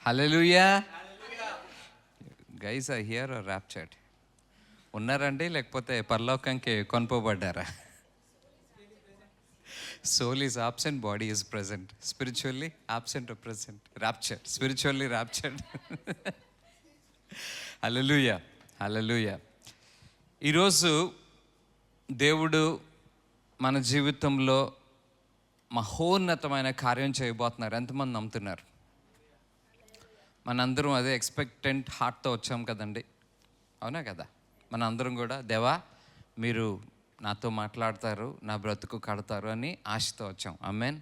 Hallelujah. Guys are here or raptured? ఉన్నారండి, లేకపోతే పరలోకంకి కొనుపోబడ్డారా? Soul is absent, body is present. Spiritually absent or present? Raptured. Spiritually raptured. Hallelujah, hallelujah. ఈరోజు దేవుడు మన జీవితంలో మహోన్నతమైన కార్యం చేయబోతున్నారు. ఎంతమంది నమ్ముతున్నారు? మనందరం అదే ఎక్స్పెక్టెంట్ హార్ట్తో వచ్చాం కదండి, అవునా కదా? మనందరం కూడా దేవా మీరు నాతో మాట్లాడతారు, నా బ్రతుకు కడతారు అని ఆశతో వచ్చాం. ఆమేన్.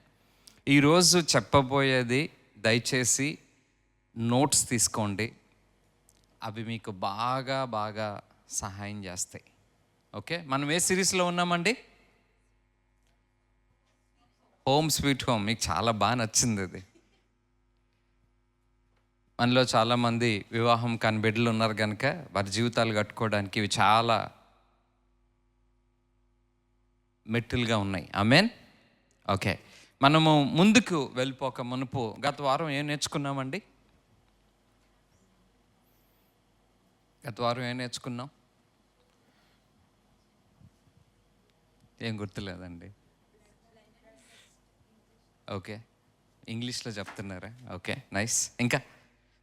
ఈరోజు చెప్పబోయేది దయచేసి నోట్స్ తీసుకోండి, అవి మీకు బాగా బాగా సహాయం చేస్తాయి. ఓకే, మనం ఏ సిరీస్లో ఉన్నామండి? Home sweet home. మీకు చాలా బాగా నచ్చింది అది. మనలో చాలామంది వివాహం కాని బిడ్డలు ఉన్నారు కనుక వారి జీవితాలు కట్టుకోవడానికి ఇవి చాలా మెట్టులుగా ఉన్నాయి. ఆమేన్. ఓకే, మనము ముందుకు వెళ్ళిపోక మునుపు గత వారం ఏం నేర్చుకున్నామండి? గత వారం ఏం నేర్చుకున్నాం? ఏం గుర్తులేదండి. ఓకే, ఇంగ్లీష్లో చెప్తున్నారా? Okay, nice. ఇంకా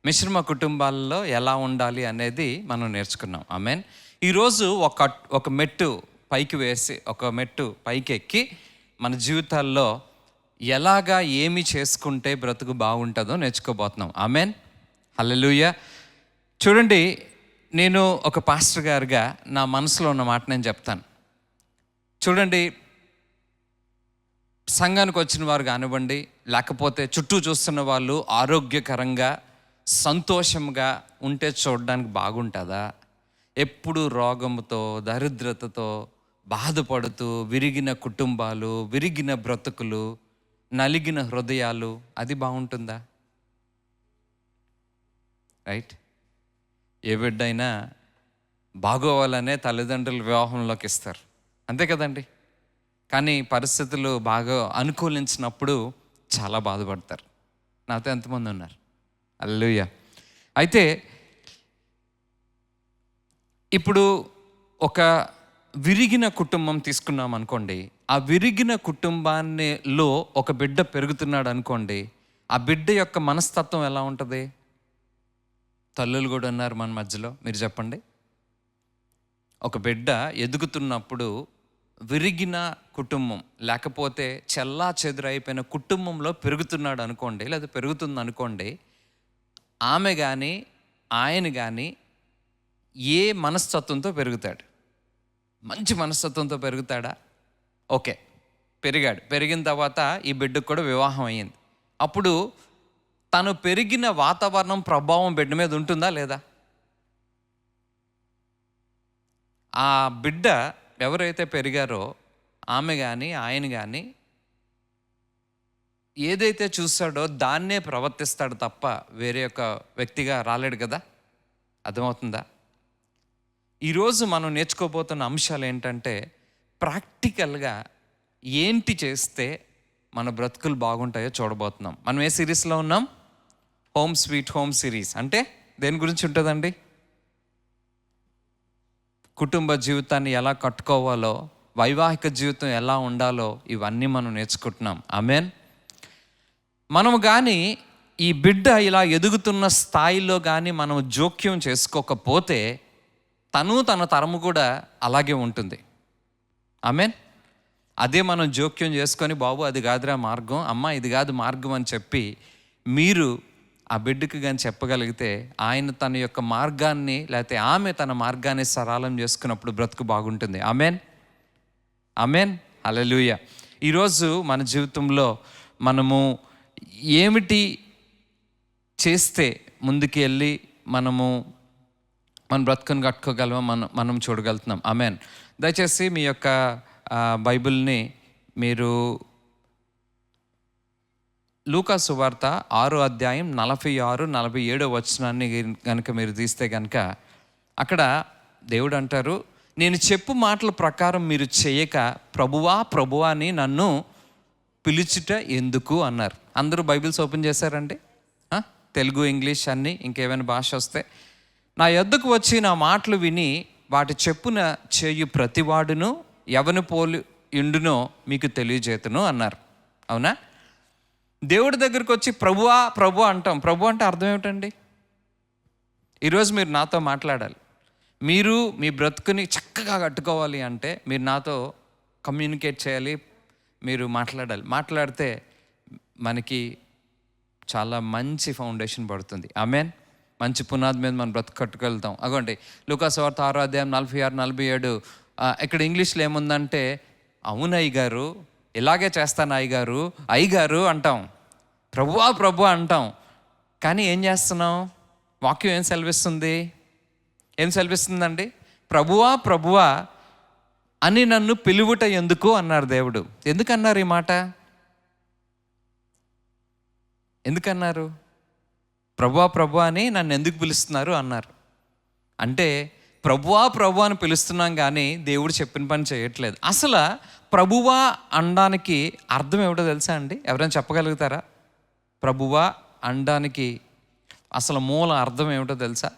మిశ్రమ కుటుంబాల్లో ఎలా ఉండాలి అనేది మనం నేర్చుకున్నాం. ఆమేన్. ఈరోజు ఒక మెట్టు పైకి వేసి, ఒక మెట్టు పైకి ఎక్కి మన జీవితాల్లో ఎలాగా ఏమి చేసుకుంటే బ్రతుకు బాగుంటుందో నేర్చుకోబోతున్నాం. ఆమేన్. హల్లెలూయా. చూడండి, నేను ఒక పాస్టర్ గారుగా నా మనసులో ఉన్న మాట నేను చెప్తాను. చూడండి, సంఘానికి వచ్చిన వారు కానివ్వండి, లేకపోతే చుట్టూ చూస్తున్న వాళ్ళు ఆరోగ్యకరంగా సంతోషంగా ఉంటే చూడడానికి బాగుంటుందా? ఎప్పుడు రోగముతో దరిద్రతతో బాధపడుతూ విరిగిన కుటుంబాలు, విరిగిన బ్రతుకులు, నలిగిన హృదయాలు, అది బాగుంటుందా? రైట్. ఏ బిడ్డైనా బాగోవాలనే తల్లిదండ్రులు వివాహంలోకి ఇస్తారు, అంతే కదండి. కానీ పరిస్థితులు బాగా అనుకూలించినప్పుడు చాలా బాధపడతారు. నాతో ఎంతమంది ఉన్నారు? హల్లెలూయా. అయితే ఇప్పుడు ఒక విరిగిన కుటుంబం తీసుకున్నాం అనుకోండి. ఆ విరిగిన కుటుంబాన్నిలో ఒక బిడ్డ పెరుగుతున్నాడు అనుకోండి. ఆ బిడ్డ యొక్క మనస్తత్వం ఎలా ఉంటుంది? తల్లులు కూడా ఉన్నారు మన మధ్యలో, మీరు చెప్పండి. ఒక బిడ్డ ఎదుగుతున్నప్పుడు విరిగిన కుటుంబం, లేకపోతే చెల్లా చెదురైపోయిన కుటుంబంలో పెరుగుతున్నాడు అనుకోండి, లేదా పెరుగుతుంది అనుకోండి. ఆమె కానీ ఆయన కానీ ఏ మనస్తత్వంతో పెరుగుతాడు? మంచి మనస్తత్వంతో పెరుగుతాడా? ఓకే, పెరిగాడు. పెరిగిన తర్వాత ఈ బిడ్డకు కూడా వివాహం అయ్యింది. అప్పుడు తను పెరిగిన వాతావరణం ప్రభావం బిడ్డ మీద ఉంటుందా లేదా? ఆ బిడ్డ ఎవరైతే పెరిగారో ఆమె కానీ ఆయన కానీ ఏదైతే చూస్తాడో దాన్నే ప్రవర్తిస్తాడు తప్ప వేరే ఒక వ్యక్తిగా రాలేడు కదా. అర్థమవుతుందా? ఈరోజు మనం నేర్చుకోబోతున్న అంశాలు ఏంటంటే, ప్రాక్టికల్గా ఏంటి చేస్తే మన బ్రతుకులు బాగుంటాయో చూడబోతున్నాం. మనం ఏ సిరీస్లో ఉన్నాం? Home sweet home series. అంటే దేని గురించి ఉంటుందండి? కుటుంబ జీవితాన్ని ఎలా కట్టుకోవాలో, వైవాహిక జీవితం ఎలా ఉండాలో ఇవన్నీ మనం నేర్చుకుంటున్నాం. ఆమేన్. మనము కానీ ఈ బిడ్డ ఇలా ఎదుగుతున్న స్థాయిలో కానీ మనం జోక్యం చేసుకోకపోతే తన తరము కూడా అలాగే ఉంటుంది. ఆమేన్. అదే మనం జోక్యం చేసుకొని, బాబు అది కాదురా మార్గం, అమ్మ ఇది కాదు మార్గం అని చెప్పి మీరు ఆ బిడ్డకు కానీ చెప్పగలిగితే ఆయన తన యొక్క మార్గాన్ని, లేకపోతే ఆమె తన మార్గాన్ని సరళం చేసుకున్నప్పుడు బ్రతుకు బాగుంటుంది. ఆమేన్, ఆమేన్, హల్లెలూయా. ఈరోజు మన జీవితంలో మనము ఏమిటి చేస్తే ముందుకు వెళ్ళి మనము మన బ్రతుకుని కట్టుకోగలమో మనం చూడగలుగుతున్నాం. ఆమేన్. దయచేసి మీ యొక్క బైబిల్ని మీరు లూకా సువార్త 6వ అధ్యాయం 46-47 వచనాన్ని కనుక మీరు తీస్తే కనుక అక్కడ దేవుడు అంటారు, నేను చెప్పు మాటల ప్రకారం మీరు చేయక ప్రభువా ప్రభువా అని నన్ను పిలుచుట ఎందుకు అన్నారు. అందరూ బైబిల్స్ ఓపెన్ చేశారండి? తెలుగు, ఇంగ్లీష్ అన్నీ, ఇంకేమైనా భాష వస్తే, నా యొద్దకు వచ్చి నా మాటలు విని వాటి చెప్పున చేయు ప్రతివాడును ఎవని పోలి ఇండునో మీకు తెలియజేతును అన్నారు. అవునా? దేవుడి దగ్గరికి వచ్చి ప్రభువా ప్రభు అంటాం. ప్రభు అంటే అర్థం ఏమిటండి? ఈరోజు మీరు నాతో మాట్లాడాలి, మీరు మీ బ్రతుకుని చక్కగా కట్టుకోవాలి అంటే మీరు నాతో కమ్యూనికేట్ చేయాలి, మీరు మాట్లాడాలి. మాట్లాడితే మనకి చాలా మంచి ఫౌండేషన్ పడుతుంది. ఆమేన్. మంచి పునాది మీద మనం బ్రతుకు కట్టుకెళ్తాం. అగోండి లూకాసు వార్త 6వ అధ్యాయం 46, 47 ఇక్కడ ఇంగ్లీష్లో ఏముందంటే, అవును అయ్యగారు, ఇలాగే చేస్తాను అయ్యగారు అంటాం, ప్రభువా ప్రభు అంటాం. కానీ ఏం చేస్తున్నాం? వాక్యం ఏం సెలవిస్తుందండి? ప్రభువా అని నన్ను పిలువుట ఎందుకు అన్నారు దేవుడు. ఎందుకన్నారు ఈ మాట? ఎందుకన్నారు? ప్రభువా అని నన్ను ఎందుకు పిలుస్తున్నారు అన్నారు. అంటే ప్రభువా అని పిలుస్తున్నాం కానీ దేవుడు చెప్పిన పని చేయట్లేదు. అసలు ప్రభువా అనడానికి అర్థం ఏమిటో తెలుసా అండి? ఎవరైనా చెప్పగలుగుతారా? ప్రభువా అనడానికి అసలు మూల అర్థం ఏమిటో తెలుసా?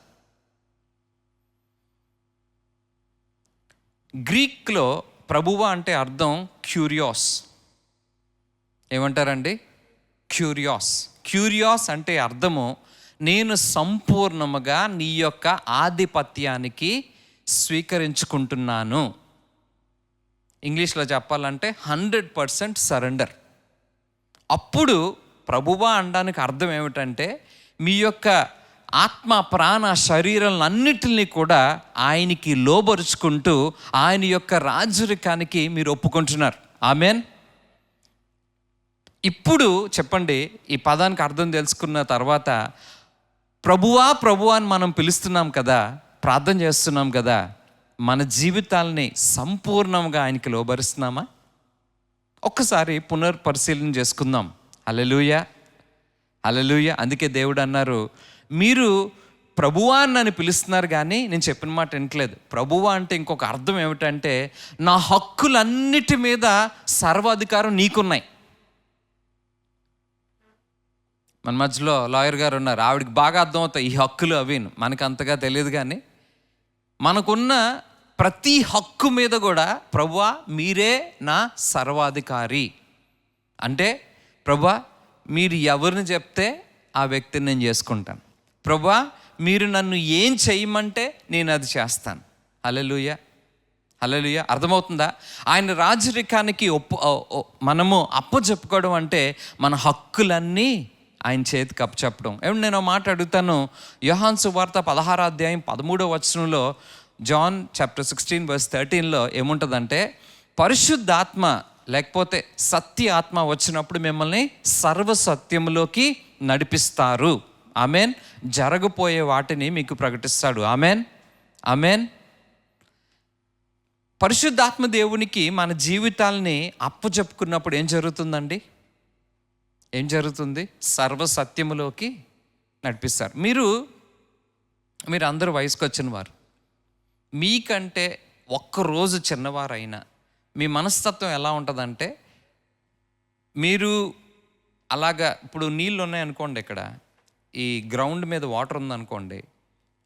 గ్రీక్లో ప్రభువా అంటే అర్థం క్యూరియాస్. ఏమంటారండి? క్యూరియాస్ అంటే అర్థము నేను సంపూర్ణముగా నీ యొక్క ఆధిపత్యానికి స్వీకరించుకుంటున్నాను. ఇంగ్లీష్లో చెప్పాలంటే 100% సరెండర్. అప్పుడు ప్రభువా అనడానికి అర్థం ఏమిటంటే మీ యొక్క ఆత్మ, ప్రాణ, శరీరాలన్నిటిని కూడా ఆయనకి లోబరుచుకుంటూ ఆయన యొక్క రాజరికానికి మీరు ఒప్పుకుంటున్నారు. ఆమేన్. ఇప్పుడు చెప్పండి, ఈ పదానికి అర్థం తెలుసుకున్న తర్వాత ప్రభువా అని మనం పిలుస్తున్నాం కదా, ప్రార్థన చేస్తున్నాం కదా, మన జీవితాల్ని సంపూర్ణంగా ఆయనకి లోబరుస్తున్నామా? ఒక్కసారి పునర్పరిశీలన చేసుకుందాం. హల్లెలూయా. అందుకే దేవుడు అన్నారు, మీరు ప్రభువా అని నన్ను పిలుస్తున్నారు కానీ నేను చెప్పిన మాట వినట్లేదు. ప్రభువా అంటే ఇంకొక అర్థం ఏమిటంటే నా హక్కులన్నిటి మీద సర్వాధికారం నీకున్నాయి. మన మధ్యలో లాయర్ గారు ఉన్నారు, ఆవిడకి బాగా అర్థమవుతాయి ఈ హక్కులు అవి. మనకు అంతగా తెలియదు కానీ మనకున్న ప్రతి హక్కు మీద కూడా ప్రభువా మీరే నా సర్వాధికారి అంటే, ప్రభువా మీరు ఎవరిని చెప్తే ఆ వ్యక్తిని నేను చేసుకుంటాను. ప్రభువా మీరు నన్ను ఏం చేయమంటే నేను అది చేస్తాను. హల్లెలూయా. అర్థమవుతుందా? ఆయన రాజరికానికి మనము అప్పచెప్పుకోవడం అంటే మన హక్కులన్నీ ఆయన చేతికి అప్పచెప్పడం. ఏమంటే నేను మాట అడుగుతాను. యోహాను సువార్త 16వ అధ్యాయం 13వ వచనంలో, జాన్ చాప్టర్ 16 verse 13లో ఏముంటుందంటే, పరిశుద్ధాత్మ లేకపోతే సత్య ఆత్మ వచ్చినప్పుడు మిమ్మల్ని సర్వసత్యములోకి నడిపిస్తారు. ఆమెన్. జరగబోయే వాటిని మీకు ప్రకటిస్తాడు. ఆమెన్. పరిశుద్ధాత్మ దేవునికి మన జీవితాల్ని అప్పచెప్పుకున్నప్పుడు ఏం జరుగుతుందండి? సర్వసత్యములోకి నడిపిస్తారు. మీరు అందరూ వయసుకు వచ్చిన వారు, మీకంటే ఒక్కరోజు చిన్నవారైనా మీ మనస్తత్వం ఎలా ఉంటుందంటే, మీరు అలాగా ఇప్పుడు నీళ్ళు ఉన్నాయనుకోండి, ఇక్కడ ఈ గ్రౌండ్ మీద వాటర్ ఉందనుకోండి,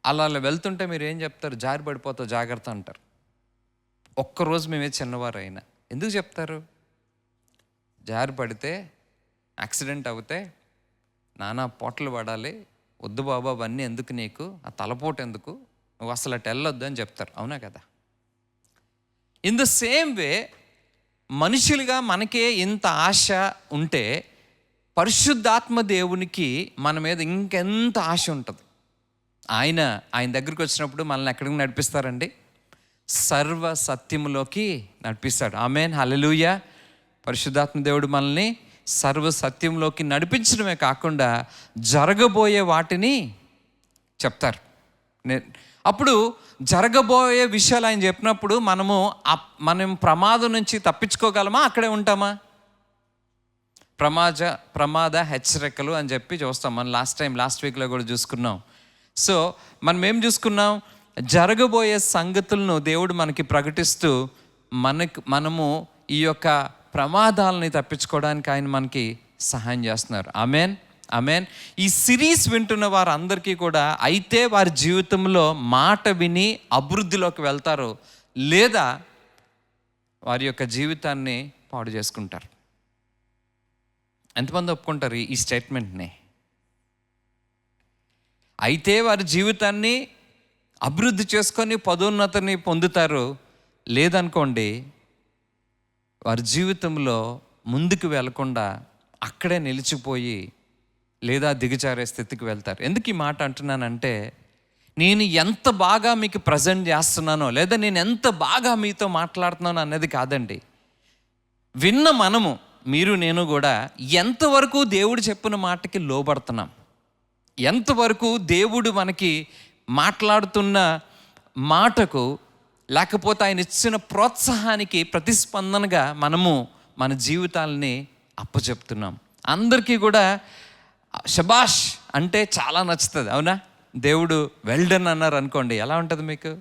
అలా వెళ్తుంటే మీరు ఏం చెప్తారు? జారి పడిపోతావు, జాగ్రత్త అంటారు. ఒక్కరోజు మేమే చిన్నవారైనా ఎందుకు చెప్తారు? జారి పడితే, యాక్సిడెంట్ అవుతే నానా పోటలు పడాలి, వద్దు బాబా అవన్నీ ఎందుకు నీకు, ఆ తలపోటు ఎందుకు, నువ్వు అసలు అటు వెళ్ళొద్దు అని చెప్తారు. అవునా కదా? ఇన్ ద సేమ్ వే మనుషులుగా మనకే ఇంత ఆశ ఉంటే పరిశుద్ధాత్మ దేవునికి మన మీద ఇంకెంత ఆశ ఉంటుంది. ఆయన దగ్గరికి వచ్చినప్పుడు మనల్ని ఎక్కడికి నడిపిస్తారండి? సర్వ సత్యములోకి నడిపిస్తాడు. ఆమేన్. హల్లెలూయా. పరిశుద్ధాత్మ దేవుడు మనల్ని సర్వ సత్యంలోకి నడిపించడమే కాకుండా జరగబోయే వాటిని చెప్తారు. అప్పుడు జరగబోయే విషయాలు ఆయన చెప్పినప్పుడు మనం ప్రమాదం నుంచి తప్పించుకోగలమా? అక్కడే ఉంటామా? ప్రమాద హెచ్చరికలు అని చెప్పి చూస్తాం. మనం లాస్ట్ వీక్లో కూడా చూసుకున్నాం. సో మనం ఏం చూసుకున్నాం? జరగబోయే సంగతులను దేవుడు మనకి ప్రకటిస్తూ మనము ఈ యొక్క ప్రమాదాలని తప్పించుకోవడానికి ఆయన మనకి సహాయం చేస్తున్నారు. ఆమేన్. ఆమేన్. ఈ సిరీస్ వింటున్న వారందరికీ కూడా అయితే వారి జీవితంలో మాట విని అభివృద్ధిలోకి వెళ్తారు, లేదా వారి యొక్క జీవితాన్ని పాడు చేసుకుంటారు. ఎంతమంది ఒప్పుకుంటారు ఈ స్టేట్మెంట్ని? అయితే వారి జీవితాన్ని అభివృద్ధి చేసుకొని పదోన్నతిని పొందుతారు, లేదనుకోండి వారి జీవితంలో ముందుకు వెళ్లకుండా అక్కడే నిలిచిపోయి లేదా దిగజారే స్థితికి వెళ్తారు. ఎందుకు ఈ మాట అంటున్నానంటే, నేను ఎంత బాగా మీకు ప్రజెంట్ చేస్తున్నానో లేదా నేను ఎంత బాగా మీతో మాట్లాడుతున్నానో అన్నది కాదండి. విన్న మనము, మీరు నేను కూడా ఎంతవరకు దేవుడు చెప్పిన మాటకి లోబడుతున్నాం, ఎంతవరకు దేవుడు మనకి మాట్లాడుతున్న మాటకు లేకపోతే ఆయన ఇచ్చిన ప్రోత్సాహానికి ప్రతిస్పందనగా మనము మన జీవితాలని అప్పచెప్తున్నాం. అందరికీ కూడా శబాష్ అంటే చాలా నచ్చుతుంది, అవునా? దేవుడు వెల్డన్ అన్నారు అనుకోండి, ఎలా ఉంటుంది మీకు?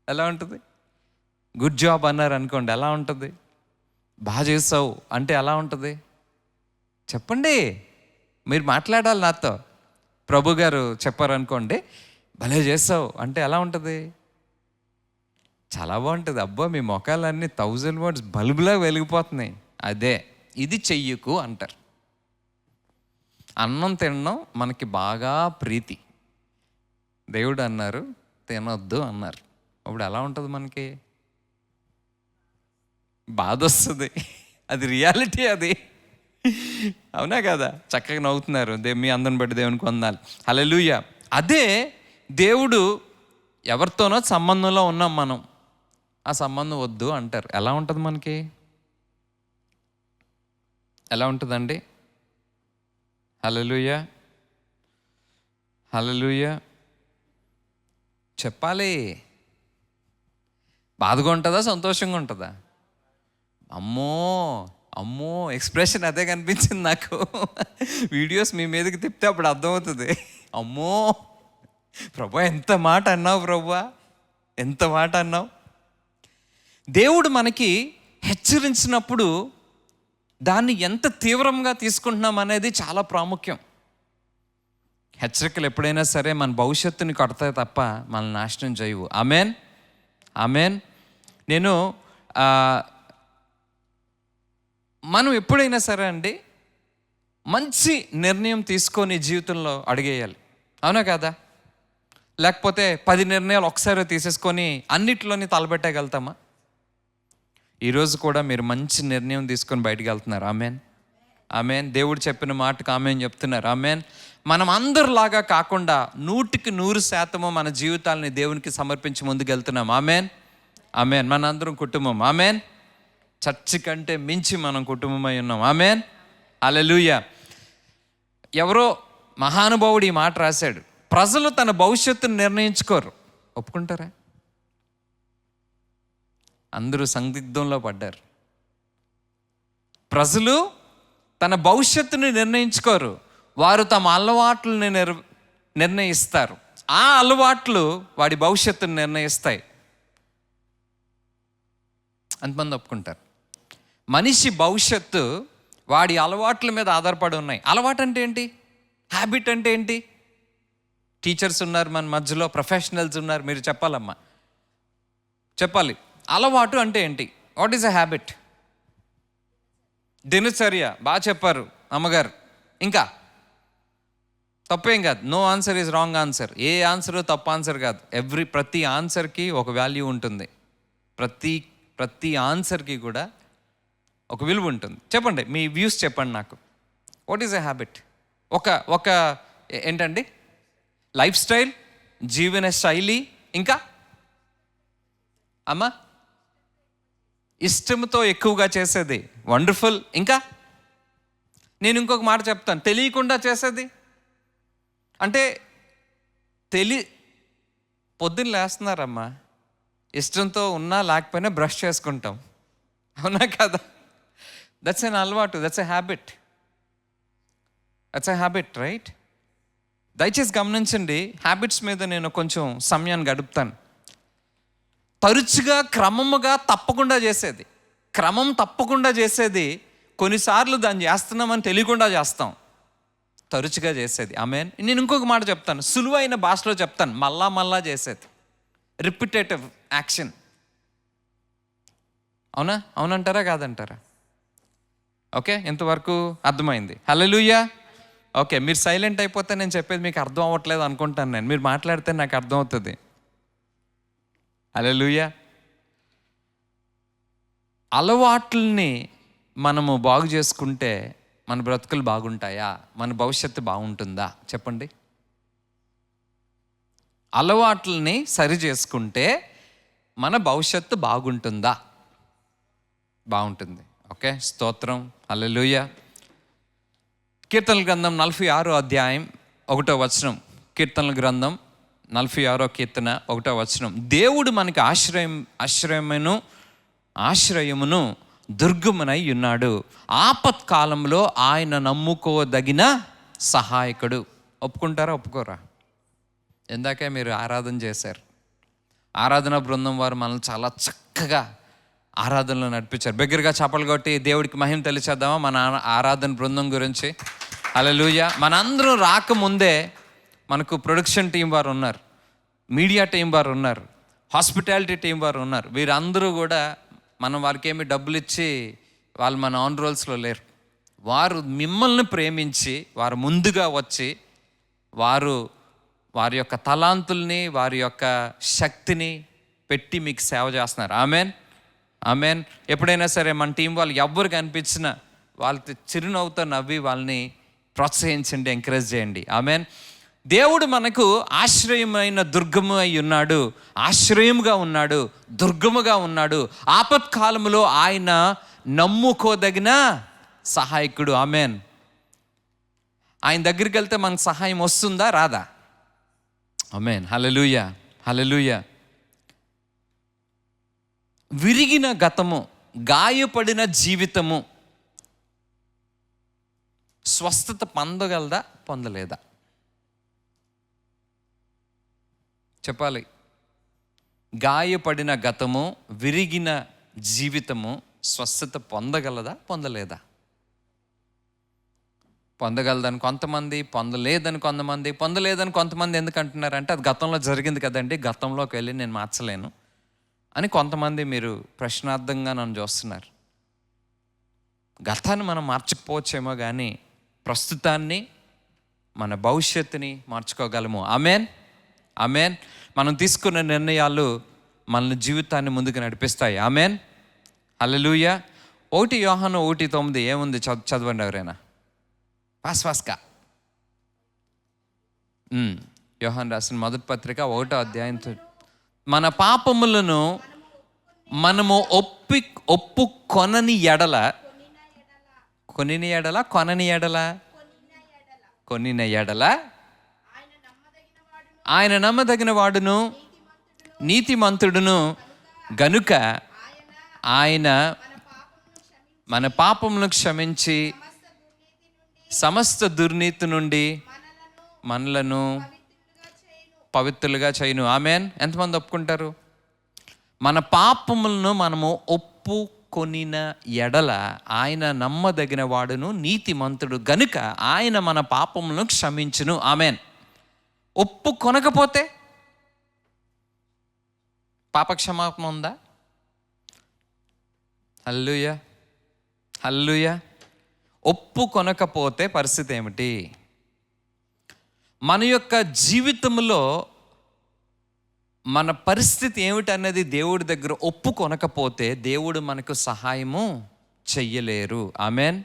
ఎలా ఉంటుంది? గుడ్ జాబ్ అన్నారు అనుకోండి, ఎలా ఉంటుంది? బాగా చేసావు అంటే ఎలా ఉంటుంది? చెప్పండి, మీరు మాట్లాడాలి నాతో. ప్రభు గారు చెప్పారనుకోండి, భలే చేసావు అంటే ఎలా ఉంటుంది? చాలా బాగుంటుంది. అబ్బా, మీ మొఖాలన్నీ 1000 words బల్బులా వెలిగిపోతున్నాయి. అదే ఇది చెయ్యకు అంటారు. అన్నం తినడం మనకి బాగా ప్రీతి, దేవుడు అన్నారు తినొద్దు అన్నారు. అప్పుడు ఎలా ఉంటుంది? మనకి బాధ వస్తుంది. అది రియాలిటీ, అది అవునా కదా? చక్కగా నవ్వుతున్నారు, మీ అందరిని బట్టి దేవునికి వందాలి. హల్లెలూయా. అదే దేవుడు ఎవరితోనో సంబంధంలో ఉన్నాం మనం, ఆ సంబంధం వద్దు అంటారు. ఎలా ఉంటుంది మనకి? ఎలా ఉంటుందండి? హల్లెలూయా, హల్లెలూయా. చెప్పాలి. బాధగా ఉంటుందా, సంతోషంగా ఉంటుందా? అమ్మో అమ్మో, ఎక్స్ప్రెషన్ అదే కనిపించింది నాకు. వీడియోస్ మీ మీదకి తిప్పితే అప్పుడు అర్థమవుతుంది. అమ్మో ప్రభా, ఎంత మాట అన్నావు ప్రభా, ఎంత మాట అన్నావు. దేవుడు మనకి హెచ్చరించినప్పుడు దాన్ని ఎంత తీవ్రంగా తీసుకుంటున్నాం అనేది చాలా ప్రాముఖ్యం. హెచ్చరికలు ఎప్పుడైనా సరే మన భవిష్యత్తుని కొడతాయి తప్ప మనల్ని నాశనం చేయవు. Amen, amen. నేను మనం ఎప్పుడైనా సరే అండి మంచి నిర్ణయం తీసుకొని జీవితంలో అడిగేయాలి, అవునా కదా? లేకపోతే 10 నిర్ణయాలు ఒకసారి తీసేసుకొని అన్నిట్లోని తలబెట్టగలుగుతామా? ఈరోజు కూడా మీరు మంచి నిర్ణయం తీసుకొని బయటికి వెళ్తున్నారు. Amen, amen. దేవుడు చెప్పిన మాటకు ఆమెన్ చెప్తున్నారు. ఆమెన్. మనం అందరిలాగా కాకుండా 100% మన జీవితాలని దేవునికి సమర్పించి ముందుకు వెళ్తున్నాం. Amen, amen. మన అందరం కుటుంబం. ఆమెన్. చర్చి కంటే మించి మనం కుటుంబమై ఉన్నాం. ఆమెన్, హల్లెలూయా. ఎవరో మహానుభావుడు ఈ మాట రాశాడు, ప్రజలు తన భవిష్యత్తును నిర్ణయించుకోరు. ఒప్పుకుంటారా? అందరూ సందిగ్ధంలో పడ్డారు. ప్రజలు తన భవిష్యత్తుని నిర్ణయించుకోరు, వారు తమ అలవాట్లని నిర్ణయిస్తారు. ఆ అలవాట్లు వాడి భవిష్యత్తుని నిర్ణయిస్తాయి. అంతమంది ఒప్పుకుంటారు. మనిషి భవిష్యత్తు వాడి అలవాట్ల మీద ఆధారపడి ఉన్నాయి. అలవాటు అంటే ఏంటి? హ్యాబిట్ అంటే ఏంటి? టీచర్స్ ఉన్నారు మన మధ్యలో, ప్రొఫెషనల్స్ ఉన్నారు, మీరు చెప్పాలమ్మా, చెప్పాలి. అలవాటు అంటే ఏంటి? What is a habit? దినచర్య. బాగా చెప్పారు అమ్మగారు. ఇంకా తప్పేం కాదు. No answer is wrong answer. ఏ ఆన్సర్ తప్పు ఆన్సర్ కాదు. ప్రతి ఆన్సర్కి ఒక వాల్యూ ఉంటుంది. ప్రతి ఆన్సర్కి కూడా ఒక విలువ ఉంటుంది. చెప్పండి, మీ వ్యూస్ చెప్పండి నాకు. What is a habit? ఒక ఏంటండి? లైఫ్ స్టైల్, జీవన శైలి. ఇంకా అమ్మా, ఇష్టంతో ఎక్కువగా చేసేది. వండర్ఫుల్. ఇంకా నేను ఇంకొక మాట చెప్తాను, తెలియకుండా చేసేది. అంటే పొద్దున్న లేస్తున్నారమ్మా, ఇష్టంతో ఉన్నా లేకపోయినా బ్రష్ చేసుకుంటాం, అవునా కదా? దట్స్ ఎన్ అలవాటు, that's a habit, that's a habit, right? దయచేసి గమనించండి, హ్యాబిట్స్ మీద నేను కొంచెం సమయాన్ని గడుపుతాను. తరచుగా క్రమముగా తప్పకుండా చేసేది, క్రమం తప్పకుండా చేసేది. కొన్నిసార్లు దాన్ని చేస్తున్నామని తెలియకుండా చేస్తాం. తరచుగా చేసేది. ఆమేన్. నేను ఇంకొక మాట చెప్తాను, సులువైన భాషలో చెప్తాను, మళ్ళా చేసేది. Repetitive action. అవునా? అవునంటారా కాదంటారా? ఓకే, ఇంతవరకు అర్థమైంది. హల్లెలూయా. ఓకే, మీరు సైలెంట్ అయిపోతే నేను చెప్పేది మీకు అర్థం అవ్వట్లేదు అనుకుంటాను. మీరు మాట్లాడితే నాకు అర్థం అవుతుంది. హల్లెలూయా. అలవాట్లని మనము బాగు చేసుకుంటే మన బ్రతుకులు బాగుంటాయా? మన భవిష్యత్తు బాగుంటుందా? చెప్పండి. అలవాట్లని సరి చేసుకుంటే మన భవిష్యత్తు బాగుంటుందా? బాగుంటుంది. ఓకే, స్తోత్రం. హల్లెలూయా. కీర్తనల గ్రంథం 46వ అధ్యాయం 1వ వచనం. కీర్తనల గ్రంథం 46వ కీర్తన 1వ వచనం. దేవుడు మనకి ఆశ్రయమును దుర్గమునై ఉన్నాడు, ఆపత్కాలంలో ఆయన నమ్ముకోదగిన సహాయకుడు. ఒప్పుకుంటారా ఒప్పుకోరా? ఇందాకే మీరు ఆరాధన చేశారు. ఆరాధన బృందం వారు మనల్ని చాలా చక్కగా ఆరాధనలో నడిపించారు. బిగ్గరగా చప్పలు కొట్టి దేవుడికి మహిమ తెలిచేద్దామా మన ఆరాధన బృందం గురించి? హల్లెలూయా. మనందరం రాకముందే మనకు ప్రొడక్షన్ టీం వారు ఉన్నారు, మీడియా టీం వారు ఉన్నారు, హాస్పిటాలిటీ టీం వారు ఉన్నారు. వీరందరూ కూడా మనం వారికి ఏమి డబ్బులు ఇచ్చి వాళ్ళు మన ఆన్ రోల్స్లో లేరు. వారు మిమ్మల్ని ప్రేమించి వారు ముందుగా వచ్చి వారి యొక్క తలాంతుల్ని, వారి యొక్క శక్తిని పెట్టి మీకు సేవ చేస్తున్నారు. Amen, amen. ఎప్పుడైనా సరే మన టీం వాళ్ళు ఎవ్వరికి అనిపించినా వాళ్ళకి చిరునవ్వుతో నవ్వి వాళ్ళని ప్రోత్సహించండి, ఎంకరేజ్ చేయండి. ఆమెన్. దేవుడు మనకు ఆశ్రయమైన దుర్గము అయి ఉన్నాడు, ఆశ్రయముగా ఉన్నాడు, దుర్గముగా ఉన్నాడు. ఆపత్కాలంలో ఆయన నమ్ముకోదగిన సహాయకుడు. ఆమెన్. ఆయన దగ్గరికి వెళ్తే మనకు సహాయం వస్తుందా రాదా? ఆమెన్. హల్లెలూయా, హల్లెలూయా. విరిగిన గతము, గాయపడిన జీవితము స్వస్థత పొందగలదా పొందలేదా? చెప్పాలి. గాయపడిన గతము, విరిగిన జీవితము స్వస్థత పొందగలదా పొందలేదా? పొందగలదని కొంతమంది, పొందలేదని కొంతమంది. పొందలేదని కొంతమంది ఎందుకు అంటున్నారంటే అది గతంలో జరిగింది కదండి, గతంలోకి వెళ్ళి నేను మార్చలేను అని కొంతమంది మీరు ప్రశ్నార్థంగా నన్ను చూస్తున్నారు. గతాన్ని మనం మార్చకపోవచ్చేమో కానీ ప్రస్తుతాన్ని, మన భవిష్యత్తుని మార్చుకోగలము. Amen, amen. మనం తీసుకున్న నిర్ణయాలు మన జీవితాన్ని ముందుకు నడిపిస్తాయి. ఆమెన్, హల్లెలూయా. 1 యోహాను 1:9 ఏముంది? చదవండి ఎవరైనా. ఫాస్ట్గా. యోహాను రాసిన మొదటి పత్రిక 1వ అధ్యాయం. మన పాపములను మనము ఒప్పుకొనని ఎడల, కొనిన ఎడల ఆయన నమ్మదగిన వాడును, నీతిమంతుడును గనుక ఆయన మన పాపములను క్షమించి సమస్త దుర్నీతి నుండి మనలను పవిత్రులుగా చేయును. ఆమెన్. ఎంతమంది ఒప్పుకుంటారు? మన పాపములను మనము ఒప్పుకొనిన ఎడల ఆయన నమ్మదగిన వాడును, నీతిమంతుడు గనుక ఆయన మన పాపములను క్షమించును. ఆమెన్. ఒప్పుకొనకపోతే పాపక్షమాపణ ఉందా? హల్లెలూయా, హల్లెలూయా. ఒప్పుకొనకపోతే పరిస్థితి ఏమిటి? మన యొక్క జీవితంలో మన పరిస్థితి ఏమిటన్నది దేవుడి దగ్గర ఒప్పుకొనకపోతే దేవుడు మనకు సహాయము చెయ్యలేరు. ఆమెన్.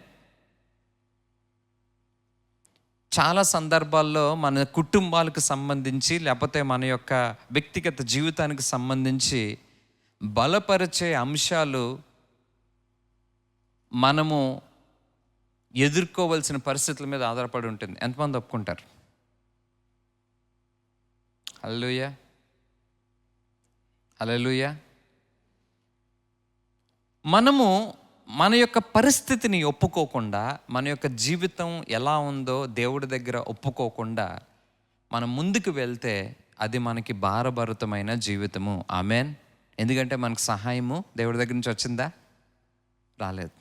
చాలా సందర్భాల్లో మన కుటుంబాలకు సంబంధించి, లేకపోతే మన యొక్క వ్యక్తిగత జీవితానికి సంబంధించి బలపరిచే అంశాలు మనము ఎదుర్కోవలసిన పరిస్థితుల మీద ఆధారపడి ఉంటుంది. ఎంతమంది ఒప్పుకుంటారు? హల్లెలూయా, హల్లెలూయా. మనము మన యొక్క పరిస్థితిని ఒప్పుకోకుండా, మన యొక్క జీవితం ఎలా ఉందో దేవుడి దగ్గర ఒప్పుకోకుండా మనం ముందుకు వెళ్తే అది మనకి భారభరితమైన జీవితము. ఆమెన్. ఎందుకంటే మనకు సహాయము దేవుడి దగ్గర నుంచి వచ్చిందా? రాలేదు.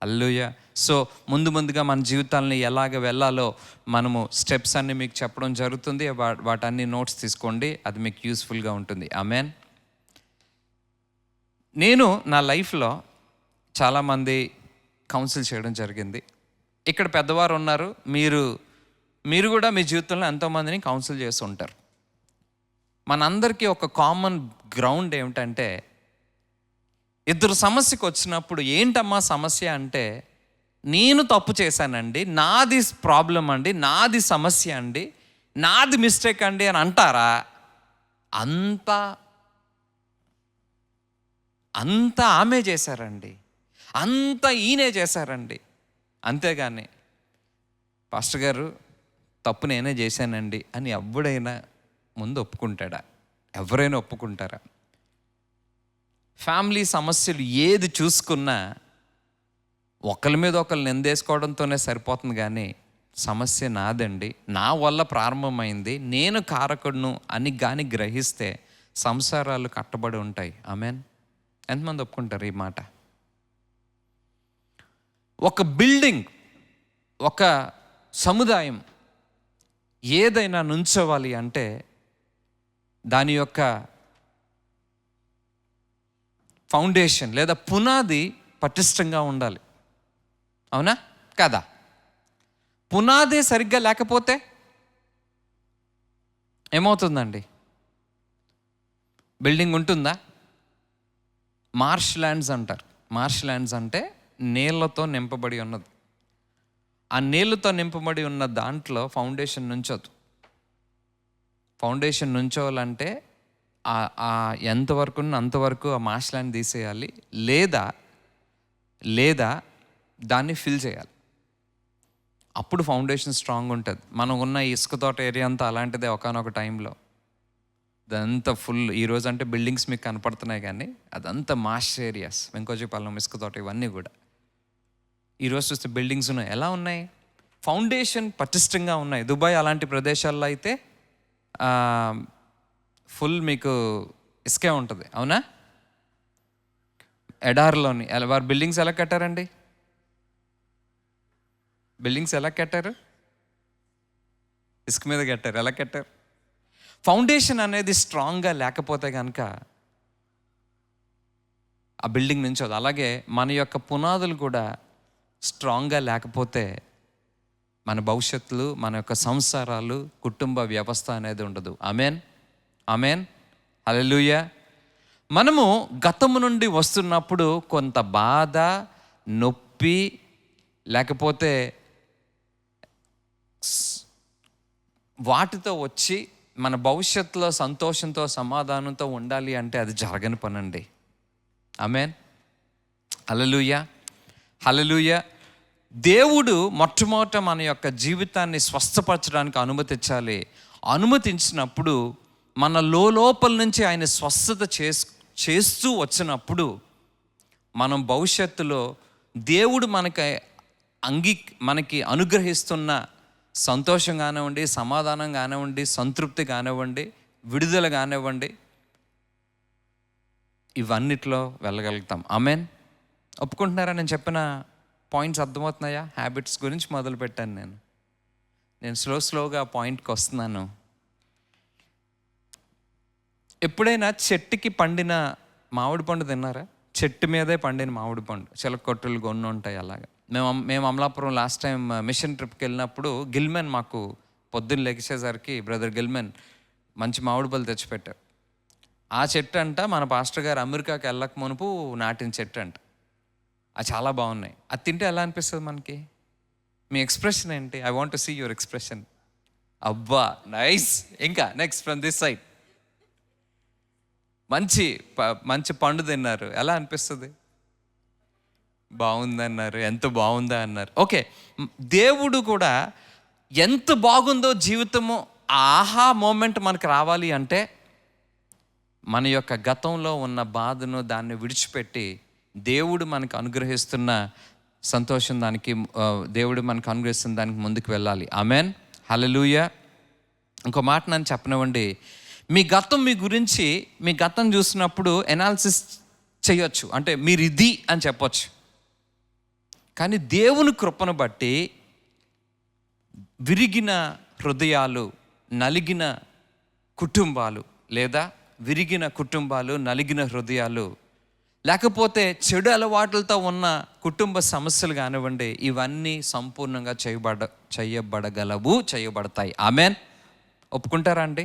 హల్లెలూయా. సో ముందుగా మన జీవితాలని ఎలాగ వెళ్ళాలో మనము స్టెప్స్ అన్నీ మీకు చెప్పడం జరుగుతుంది. వాటన్ని నోట్స్ తీసుకోండి, అది మీకు యూస్ఫుల్గా ఉంటుంది. ఆమేన్. నేను నా లైఫ్లో చాలామంది కౌన్సిల్ చేయడం జరిగింది. ఇక్కడ పెద్దవారు ఉన్నారు, మీరు కూడా మీ జీవితంలో ఎంతోమందిని కౌన్సిల్ చేసి ఉంటారు. మనందరికీ ఒక కామన్ గ్రౌండ్ ఏమిటంటే, ఇద్దరు సమస్యకు వచ్చినప్పుడు ఏంటమ్మా సమస్య అంటే, నేను తప్పు చేశానండి, నాది ప్రాబ్లం అండి, నాది సమస్య అండి, నాది మిస్టేక్ అండి అని అంటారా? అంతా ఆమె చేశారండి, అంతా ఈయనే చేశారండి. అంతేగాని పాస్టర్ గారు తప్పు నేనే చేశానండి అని ఎవడైనా ముందు ఒప్పుకుంటాడా? ఎవరైనా ఒప్పుకుంటారా? ఫ్యామిలీ సమస్యలు ఏది చూసుకున్నా ఒకరి మీద ఒకరు నిందేసుకోవడంతోనే సరిపోతుంది. కానీ సమస్య నాదండి, నా వల్ల ప్రారంభమైంది, నేను కారకుడును అని కానీ గ్రహిస్తే సంసారాలు కట్టబడి ఉంటాయి. ఆమేన్. ఎంతమంది ఒప్పుకుంటారు ఈ మాట? ఒక బిల్డింగ్, ఒక సముదాయం ఏదైనా నుంచోవాలి అంటే దాని యొక్క ఫౌండేషన్ లేదా పునాది పటిష్టంగా ఉండాలి. అవునా కదా? పునాదే సరిగ్గా లేకపోతే ఏమవుతుందండి? బిల్డింగ్ ఉంటుందా? మార్ష్ ల్యాండ్స్ అంటారు. మార్ష్ ల్యాండ్స్ అంటే నీళ్ళతో నింపబడి ఉన్నది. ఆ నీళ్ళతో నింపబడి ఉన్న దాంట్లో ఫౌండేషన్ నుంచోదు. ఫౌండేషన్ నుంచోవాలంటే ఎంతవరకు అంతవరకు ఆ మార్ష్ ల్యాండ్ తీసేయాలి, లేదా దాన్ని ఫిల్ చేయాలి. అప్పుడు ఫౌండేషన్ స్ట్రాంగ్ ఉంటుంది. మనం ఉన్న ఇసుక తోట ఏరియా అంతా అలాంటిదే ఒకానొక టైంలో. అదంతా ఫుల్, ఈరోజు అంటే బిల్డింగ్స్ మీకు కనపడుతున్నాయి, కానీ అదంతా మార్ష్ ఏరియాస్, వెంకోజీపాలెం, ఇసుక తోట, ఇవన్నీ కూడా. ఈరోజు చూస్తే బిల్డింగ్స్ ఉన్నాయి, ఎలా ఉన్నాయి? ఫౌండేషన్ పటిష్టంగా ఉన్నాయి. దుబాయ్ అలాంటి ప్రదేశాల్లో అయితే ఫుల్ మీకు ఇసుకే ఉంటుంది. అవునా? ఎడార్లోని వారు బిల్డింగ్స్ ఎలా కట్టారండి? బిల్డింగ్స్ ఎలా కట్టారు? ఇసుక మీద కట్టారు. ఎలా కట్టారు? ఫౌండేషన్ అనేది స్ట్రాంగ్గా లేకపోతే కనుక ఆ బిల్డింగ్ నుంచోదు. అలాగే మన యొక్క పునాదులు కూడా స్ట్రాంగ్గా లేకపోతే మన భవిష్యత్తులు, మన యొక్క సంసారాలు, కుటుంబ వ్యవస్థ అనేది ఉండదు. ఆమేన్, ఆమేన్, హల్లెలూయా. మనము గతము నుండి వస్తున్నప్పుడు కొంత బాధ, నొప్పి, లేకపోతే వాటితో వచ్చి మన భవిష్యత్తులో సంతోషంతో, సమాధానంతో ఉండాలి అంటే అది జరగని పనండి. ఆమేన్, హల్లెలూయా, హల్లెలూయా. దేవుడు మొట్టమొదట మన యొక్క జీవితాన్ని స్వస్థపరచడానికి అనుమతించాలి. అనుమతించినప్పుడు మన లోపల నుంచి ఆయన స్వస్థత చేస్తూ వచ్చినప్పుడు మనం భవిష్యత్తులో దేవుడు మనకి అనుగ్రహిస్తున్న సంతోషం కానివ్వండి, సమాధానం కానివ్వండి, సంతృప్తి కానివ్వండి, విడుదల కానివ్వండి, ఇవన్నిట్లో వెళ్ళగలుగుతాం. ఆమేన్. ఒప్పుకుంటున్నారా? నేను చెప్పిన పాయింట్స్ అర్థమవుతున్నాయా? హ్యాబిట్స్ గురించి మొదలు పెట్టాను నేను స్లోగా పాయింట్కి వస్తున్నాను. ఎప్పుడైనా చెట్టుకి పండిన మామిడి పండు తిన్నారా? చెట్టు మీదే పండిన మామిడి పండు, చిలకొట్టులు గొన్ను ఉంటాయి. అలాగా మేము అమలాపురం లాస్ట్ టైం మిషన్ ట్రిప్కి వెళ్ళినప్పుడు గిల్మెన్ మాకు పొద్దున్న లెగిసేసరికి బ్రదర్ గిల్మెన్ మంచి మామిడి పళ్ళు తెచ్చిపెట్టారు. ఆ చెట్టు అంట మన పాస్టర్ గారు అమెరికాకి వెళ్ళక మునుపు నాటిన చెట్టు అంట. అది చాలా బాగున్నాయి. అది తింటే ఎలా అనిపిస్తుంది మనకి? మీ ఎక్స్ప్రెషన్ ఏంటి? I want to see your expression. అబ్బా నైస్. ఇంకా నెక్స్ట్ ఫ్రమ్ దిస్ సైడ్. మంచి పండు తిన్నారు, ఎలా అనిపిస్తుంది? బాగుందన్నారు, ఎంత బాగుందా అన్నారు. ఓకే, దేవుడు కూడా ఎంత బాగుందో జీవితము, ఆహా మూమెంట్ మనకు రావాలి అంటే మన యొక్క గతంలో ఉన్న బాధను దాన్ని విడిచిపెట్టి దేవుడు మనకు అనుగ్రహిస్తున్న సంతోషం, దేవుడు మనకు అనుగ్రహిస్తున్న దానికి ముందుకు వెళ్ళాలి. ఆమెన్, హల్లెలూయా. ఇంకో మాట నన్ను చెప్పనివ్వండి. మీ గతం చూసినప్పుడు ఎనాలిసిస్ చేయొచ్చు. అంటే మీరు ఇది అని చెప్పొచ్చు. కానీ దేవుని కృపను బట్టి విరిగిన హృదయాలు, నలిగిన కుటుంబాలు, లేదా విరిగిన కుటుంబాలు, నలిగిన హృదయాలు, లేకపోతే చెడు అలవాట్లతో ఉన్న కుటుంబ సమస్యలు కానివ్వండి, ఇవన్నీ సంపూర్ణంగా చేయబడతాయి. ఆమెన్. ఒప్పుకుంటారా అండి?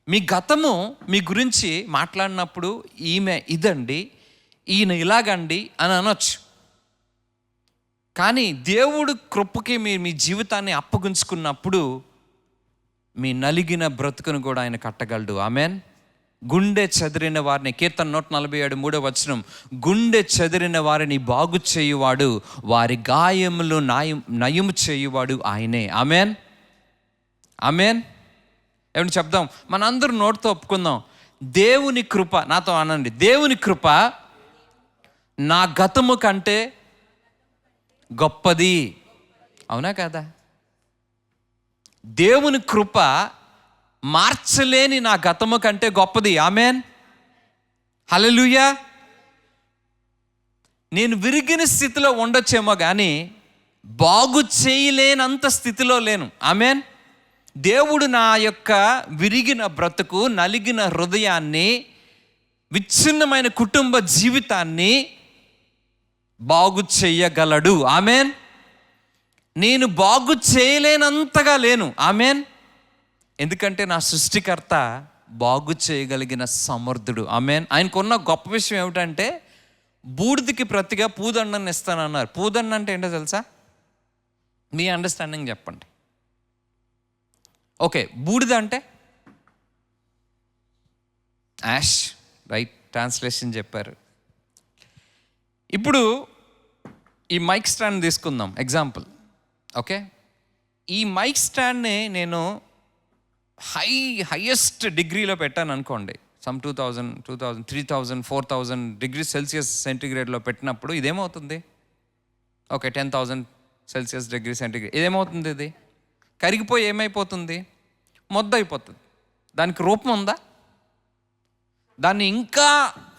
మీ గతము మీ గురించి మాట్లాడినప్పుడు ఈమె ఇదండి, ఈయన ఇలాగండి అని అనొచ్చు. కానీ దేవుడు కృపకి మీ జీవితాన్ని అప్పగించుకున్నప్పుడు మీ నలిగిన బ్రతుకును కూడా ఆయన కట్టగలడు. ఆమెన్. గుండె చెదిరిన వారిని, కీర్తన 147:3 గుండె చెదిరిన వారిని బాగు చేయువాడు, వారి గాయములు నయము చేయువాడు ఆయనే. ఆమెన్. ఆమెన్. ఏమని చెప్దాం? మనందరూ నోటితో ఒప్పుకుందాం, దేవుని కృప. నాతో అనండి, దేవుని కృప నా గతము కంటే గొప్పది. అవునా కదా? దేవుని కృప మార్చలేని నా గతము కంటే గొప్పది. ఆమెన్. హల్లెలూయా. నేను విరిగిన స్థితిలో ఉండొచ్చేమో కానీ బాగు చేయలేనంత స్థితిలో లేను. ఆమెన్. దేవుడు నా యొక్క విరిగిన బ్రతుకు, నలిగిన హృదయాన్ని, విచ్ఛిన్నమైన కుటుంబ జీవితాన్ని బాగు చేయగలడు. ఆమెన్. నేను బాగు చేయలేనంతగా లేను. ఆమెన్. ఎందుకంటే నా సృష్టికర్త బాగు చేయగలిగిన సమర్థుడు. ఆమెన్. ఆయనకున్న గొప్ప విషయం ఏమిటంటే, బూడిదకి ప్రతిగా పూదండని ఇస్తానన్నారు. పూదండ అంటే ఏంటో తెలుసా? మీ అండర్స్టాండింగ్ చెప్పండి. ఓకే, బూడిద అంటే యాష్, రైట్ ట్రాన్స్లేషన్ చెప్పారు. ఇప్పుడు ఈ మైక్ స్టాండ్ తీసుకుందాం ఎగ్జాంపుల్. ఓకే, ఈ మైక్ స్టాండ్ని నేను హైయెస్ట్ డిగ్రీలో పెట్టాను అనుకోండి. సమ్ 2000, 3000, 4000 డిగ్రీ సెల్సియస్ సెంటిగ్రేడ్లో పెట్టినప్పుడు ఇదేమవుతుంది? ఓకే, 10,000 సెల్సియస్ డిగ్రీ సెంటిగ్రేడ్ ఇదేమవుతుంది? ఇది కరిగిపోయి ఏమైపోతుంది? మొద్దు అయిపోతుంది. దానికి రూపం ఉందా? దాన్ని ఇంకా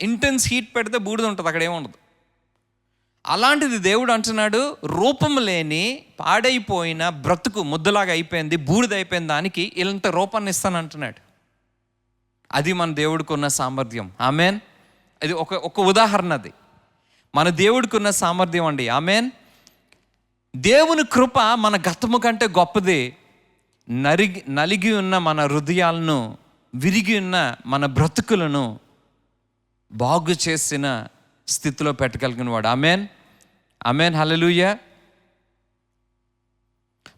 ఇంటెన్స్ హీట్ పెడితే బూడిద ఉంటుంది, అక్కడ ఏముండదు. అలాంటిది దేవుడు అంటున్నాడు, రూపం లేని పాడైపోయిన బ్రతుకు ముద్దలాగా అయిపోయింది, బూడిద అయిపోయిన దానికి ఇంత రూపాన్ని ఇస్తాను అంటున్నాడు. అది మన దేవుడికి ఉన్న సామర్థ్యం. ఆమెన్. ఇది ఒక ఉదాహరణ. అది మన దేవుడికి ఉన్న సామర్థ్యం అండి. ఆమెన్. దేవుని కృప మన గతము కంటే గొప్పది. నలిగి ఉన్న మన హృదయాలను, విరిగి ఉన్న మన బ్రతుకులను బాగు చేసిన స్థితిలో పెట్టగలిగిన వాడు. ఆమెన్. ఆమెన్. హల్లెలూయా.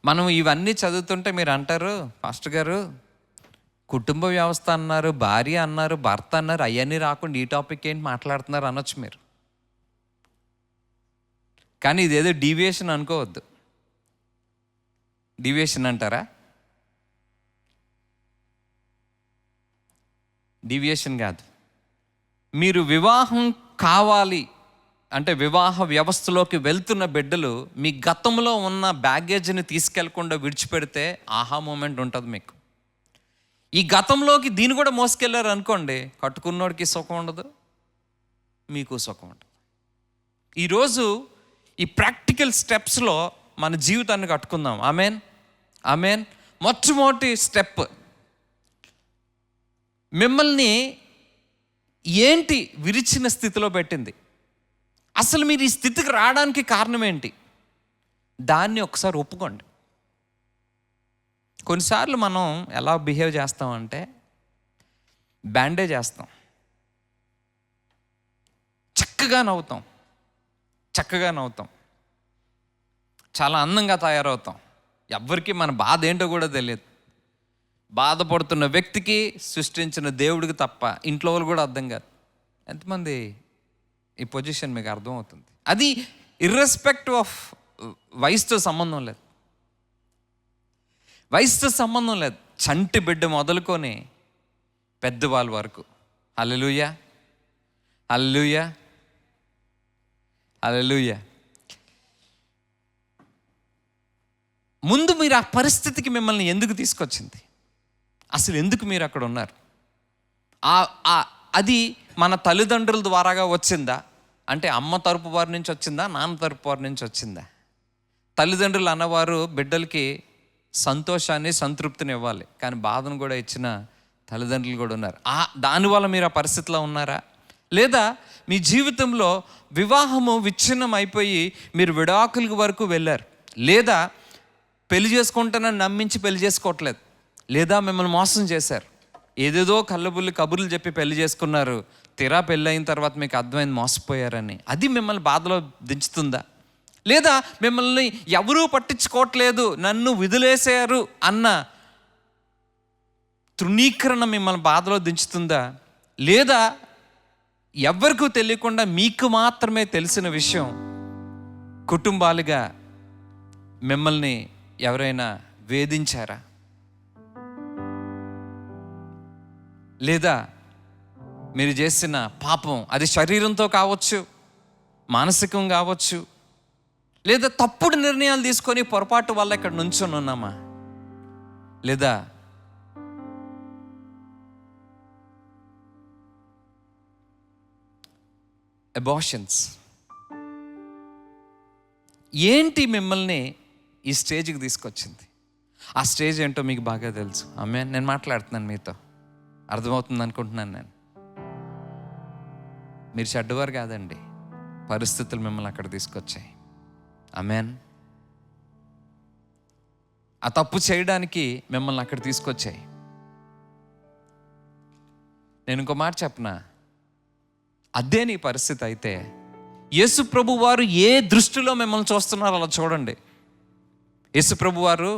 మనం ఇవన్నీ చదువుతుంటే మీరు అంటారు, పాస్టర్ గారు కుటుంబ వ్యవస్థ అన్నారు, భార్య అన్నారు, భర్త అన్నారు, అవన్నీ రాకుండా ఈ టాపిక్ ఏంటి మాట్లాడుతున్నారు అనొచ్చు మీరు. కానీ ఇదేదో డీవియేషన్ అనుకోవద్దు. డీవియేషన్ అంటారా? డీవియేషన్ కాదు. మీరు వివాహం కావాలి అంటే వివాహ వ్యవస్థలోకి వెళ్తున్న బిడ్డలు మీ గతంలో ఉన్న బ్యాగేజ్ని తీసుకెళ్లకుండా విడిచిపెడితే ఆహా మూమెంట్ ఉంటుంది మీకు. ఈ గతంలోకి దీన్ని కూడా మోసుకెళ్ళారు అనుకోండి, కట్టుకున్నోడికి సుఖం ఉండదు, మీకు సుఖం ఉండదు. ఈరోజు ఈ ప్రాక్టికల్ స్టెప్స్లో మన జీవితాన్ని కట్టుకుందాం. ఆమెన్. ఆమెన్. మొట్టమొదటి స్టెప్, మిమ్మల్ని ఏంటి విరిచిన స్థితిలో పెట్టింది? అసలు మీరు ఈ స్థితికి రావడానికి కారణం ఏంటి? దాన్ని ఒకసారి ఒప్పుకోండి. కొన్నిసార్లు మనం ఎలా బిహేవ్ చేస్తామంటే బ్యాండేజ్ చేస్తాం, చక్కగా నవ్వుతాం, చాలా అందంగా తయారవుతాం. ఎవ్వరికి మన బాధ ఏంటో కూడా తెలియదు. బాధపడుతున్న వ్యక్తికి, సృష్టించిన దేవుడికి తప్ప ఇంట్లో వాళ్ళు కూడా అర్థం కాదు. ఎంతమంది ఈ పొజిషన్ మీకు అర్థమవుతుంది? అది ఇర్రెస్పెక్టివ్ ఆఫ్ వయసుతో సంబంధం లేదు. వయసుతో సంబంధం లేదు. చంటి బిడ్డ మొదలుకొని పెద్దవాళ్ళ వరకు. హల్లెలూయా, హల్లెలూయా, హల్లెలూయా. ముందు మీరు ఆ పరిస్థితికి మిమ్మల్ని ఎందుకు తీసుకొచ్చింది? అసలు ఎందుకు మీరు అక్కడ ఉన్నారు? అది మన తల్లిదండ్రుల ద్వారాగా వచ్చిందా అంటే అమ్మ తరపు వారి నుంచి వచ్చిందా, నాన్న తరపు వారి నుంచి వచ్చిందా? తల్లిదండ్రులు అన్నవారు బిడ్డలకి సంతోషాన్ని, సంతృప్తిని ఇవ్వాలి, కానీ బాధను కూడా ఇచ్చిన తల్లిదండ్రులు కూడా ఉన్నారు. దానివల్ల మీరు ఆ పరిస్థితిలో ఉన్నారా? లేదా మీ జీవితంలో వివాహము విచ్ఛిన్నం అయిపోయి మీరు విడాకుల వరకు వెళ్ళారు, లేదా పెళ్లి చేసుకుంటానని నమ్మించి పెళ్లి చేసుకోవట్లేదు, లేదా మిమ్మల్ని మోసం చేశారు, ఏదేదో కళ్ళబుల్లి కబుర్లు చెప్పి పెళ్లి చేసుకున్నారు, తీరా పెళ్ళి అయిన తర్వాత మీకు అర్థమైంది మోసపోయారని. అది మిమ్మల్ని బాధలో దించుతుందా? లేదా మిమ్మల్ని ఎవరూ పట్టించుకోవట్లేదు, నన్ను వదిలేశారు అన్న తృణీకరణ మిమ్మల్ని బాధలో దించుతుందా? లేదా ఎవరికీ తెలియకుండా మీకు మాత్రమే తెలిసిన విషయం కుటుంబాలుగా మిమ్మల్ని ఎవరైనా వేధించారా? లేదా మీరు చేసిన పాపం, అది శరీరంతో కావచ్చు, మానసికం కావచ్చు, లేదా తప్పుడు నిర్ణయాలు తీసుకొని పొరపాటు వల్ల ఇక్కడ నుంచొని ఉన్నామా? లేదా అబార్షన్స్. ఏంటి మిమ్మల్ని ఈ స్టేజ్కి తీసుకొచ్చింది? ఆ స్టేజ్ ఏంటో మీకు బాగా తెలుసు. ఆమెన్. నేను మాట్లాడుతున్నాను మీతో, అర్థమవుతుంది అనుకుంటున్నాను నేను. మీరు చెడ్డవారు కాదండి, పరిస్థితులు మిమ్మల్ని అక్కడ తీసుకొచ్చాయి. ఆమెన్. ఆ తప్పు చేయడానికి మిమ్మల్ని అక్కడ తీసుకొచ్చాయి. నేను ఇంకో మాట చెప్పనా, అదే నీ పరిస్థితి అయితే యేసు ప్రభు వారు ఏ దృష్టిలో మిమ్మల్ని చూస్తున్నారో అలా చూడండి. యేసు ప్రభు వారు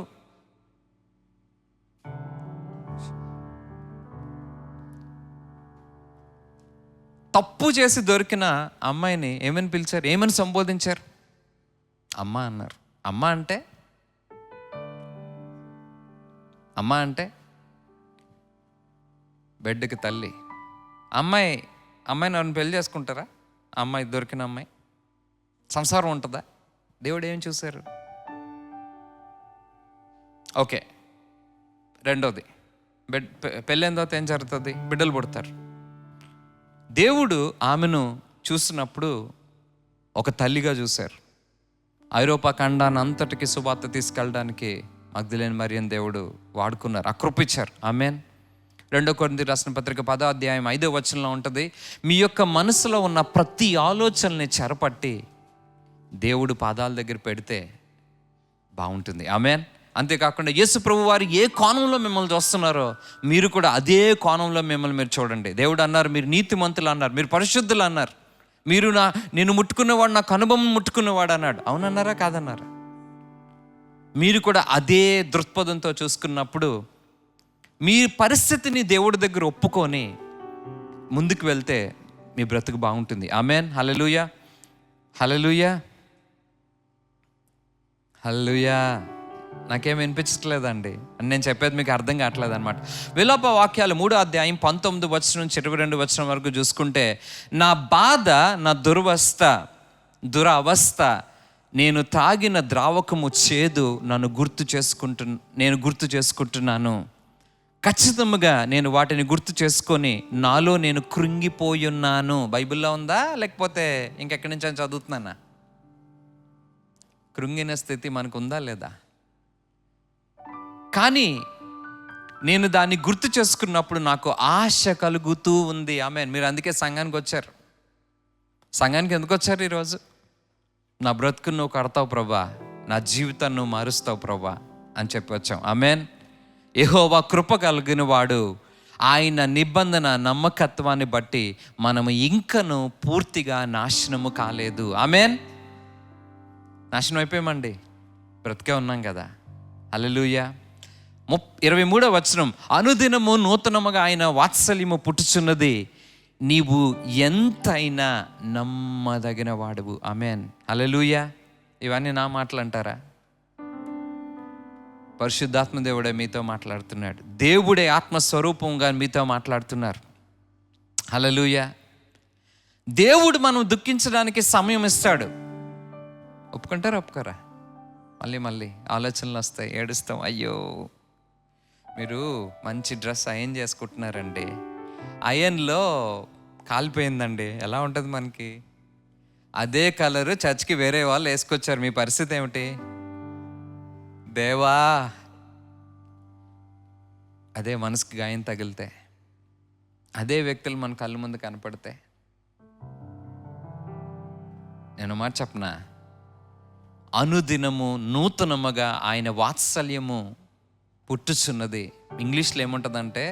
తప్పు చేసి దొరికిన అమ్మాయిని ఏమని పిలిచారు, ఏమని సంబోధించారు? అమ్మ అన్నారు. అమ్మ అంటే బిడ్డకి తల్లి. అమ్మాయిని ఎవరిని పెళ్లి చేసుకుంటారా? అమ్మాయి దొరికిన అమ్మాయి సంసారం ఉంటుందా? దేవుడు ఏం చూశారు? ఓకే, రెండోది, పెళ్ళైన తర్వాత ఏం జరుగుతుంది? బిడ్డలు పుడతారు. దేవుడు ఆమెను చూసినప్పుడు ఒక తల్లిగా చూశారు. ఐరోపా ఖండాన్ని అంతటికి సువార్త తీసుకెళ్ళడానికి మగ్దలేని మరియను దేవుడు వాడుకున్నారు, అకృపించారు. ఆమెన్. 2 కొరింథీయులకు రాసిన పత్రిక 10వ అధ్యాయం 5వ వచనంలో ఉంటుంది, మీ యొక్క మనసులో ఉన్న ప్రతి ఆలోచనని చెరపట్టి దేవుడు పాదాల దగ్గర పెడితే బాగుంటుంది. ఆమెన్. అంతేకాకుండా యేసు ప్రభు వారు ఏ కోణంలో మిమ్మల్ని చూస్తున్నారో మీరు కూడా అదే కోణంలో మిమ్మల్ని మీరు చూడండి. దేవుడు అన్నారు, మీరు నీతిమంతులు అన్నారు, మీరు పరిశుద్ధులు అన్నారు, మీరు నేను ముట్టుకున్నవాడు నాకు అనుభవం ముట్టుకున్నవాడు అన్నాడు. అవునన్నారా కాదన్నారా? మీరు కూడా అదే దృక్పథంతో చూసుకున్నప్పుడు మీ పరిస్థితిని దేవుడి దగ్గర ఒప్పుకొని ముందుకు వెళ్తే మీ బ్రతుకు బాగుంటుంది. ఆమెన్. హల్లెలూయా, హల్లెలూయా, హల్లెలూయా. నాకేం వినిపించట్లేదండి అని నేను చెప్పేది మీకు అర్థం కావట్లేదు అనమాట. విలాప వాక్యాలు 3వ అధ్యాయం 19 వచనం నుంచి 22 వచనం వరకు చూసుకుంటే, నా బాధ, నా దురవస్థ, నేను తాగిన ద్రావకము చేదు నేను గుర్తు చేసుకుంటున్నాను. ఖచ్చితంగా నేను వాటిని గుర్తు చేసుకొని నాలో నేను కృంగిపోయి ఉన్నాను. బైబిల్లో ఉందా లేకపోతే ఇంకెక్కడి నుంచి అని చదువుతున్నానా? కృంగిన స్థితి మనకు ఉందా లేదా? కానీ నేను దాన్ని గుర్తు చేసుకున్నప్పుడు నాకు ఆశ కలుగుతూ ఉంది. ఆమెన్. మీరు అందుకే సంఘానికి వచ్చారు. సంఘానికి ఎందుకు వచ్చారు ఈరోజు? నా బ్రతుకును నువ్వు కడతావు ప్రభా, నా జీవితాన్ని నువ్వు మారుస్తావు ప్రభా అని చెప్పి వచ్చాం. ఆమెన్. యెహోవా కృప కలిగిన వాడు, ఆయన నిబంధన నమ్మకత్వాన్ని బట్టి మనము ఇంకను పూర్తిగా నాశనము కాలేదు. ఆమెన్. నాశనం అయిపోయామండి, బ్రతికే ఉన్నాం కదా. హల్లెలూయా. 23వ వచనం, అనుదినము నూతనముగా ఆయన వాత్సల్యము పుట్టుచున్నది, నీవు ఎంతైనా నమ్మదగిన వాడువు. ఆమెన్. హల్లెలూయా. ఇవన్నీ నా మాటలు అంటారా? పరిశుద్ధాత్మ దేవుడే మీతో మాట్లాడుతున్నాడు. దేవుడే ఆత్మస్వరూపంగా మీతో మాట్లాడుతున్నారు. హల్లెలూయా. దేవుడు మనం దుఃఖించడానికి సమయం ఇస్తాడు. ఒప్పుకుంటారా ఒప్పుకోరా? మళ్ళీ ఆలోచనలు వస్తాయి, ఏడుస్తాం. అయ్యో, మీరు మంచి డ్రెస్ అయన్ చేసుకుంటున్నారండి, అయన్లో కాలిపోయిందండి, ఎలా ఉంటుంది మనకి? అదే కలరు చర్చ్కి వేరే వాళ్ళు వేసుకొచ్చారు. మీ పరిస్థితి ఏమిటి? దేవా, అదే మనసుకి గాయం తగిలితే, అదే వ్యక్తులు మన కళ్ళ ముందు కనపడితే, నేను మాట చెప్పనా, అనుదినము నూతనముగా ఆయన వాత్సల్యము పుట్టుచున్నది. ఇంగ్లీష్లో ఏముంటుందంటే,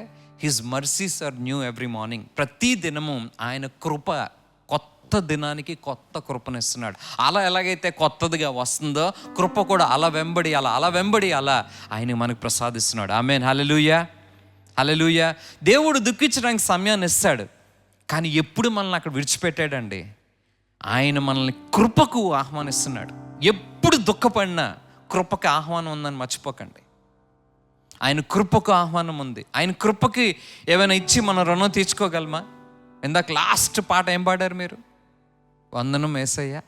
his mercies are new every morning. ప్రతి దినము ఆయన కృప, కొత్త దినానికి కొత్త కృపనిస్తున్నాడు. అలా ఎలాగైతే కొత్తదిగా వస్తుందో, కృప కూడా అలా వెంబడి అలా ఆయన మనకు ప్రసాదిస్తున్నాడు. ఆమేన్, హల్లెలూయా, హల్లెలూయా. దేవుడు దుఃఖించడానికి సమయాన్ని ఇస్తాడు, కానీ ఎప్పుడు మనల్ని అక్కడ విడిచిపెట్టాడండి. ఆయన మనల్ని కృపకు ఆహ్వానిస్తున్నాడు. ఎప్పుడు దుఃఖపడినా కృపకి ఆహ్వానం ఉందని మర్చిపోకండి. ఆయన కృపకు ఆహ్వానం ఉంది. ఆయన కృపకి ఏమైనా ఇచ్చి మనం రుణం తీర్చుకోగలమా? ఇందాక లాస్ట్ పాట ఏం పాడారు మీరు? వందనం యేసయ్యా.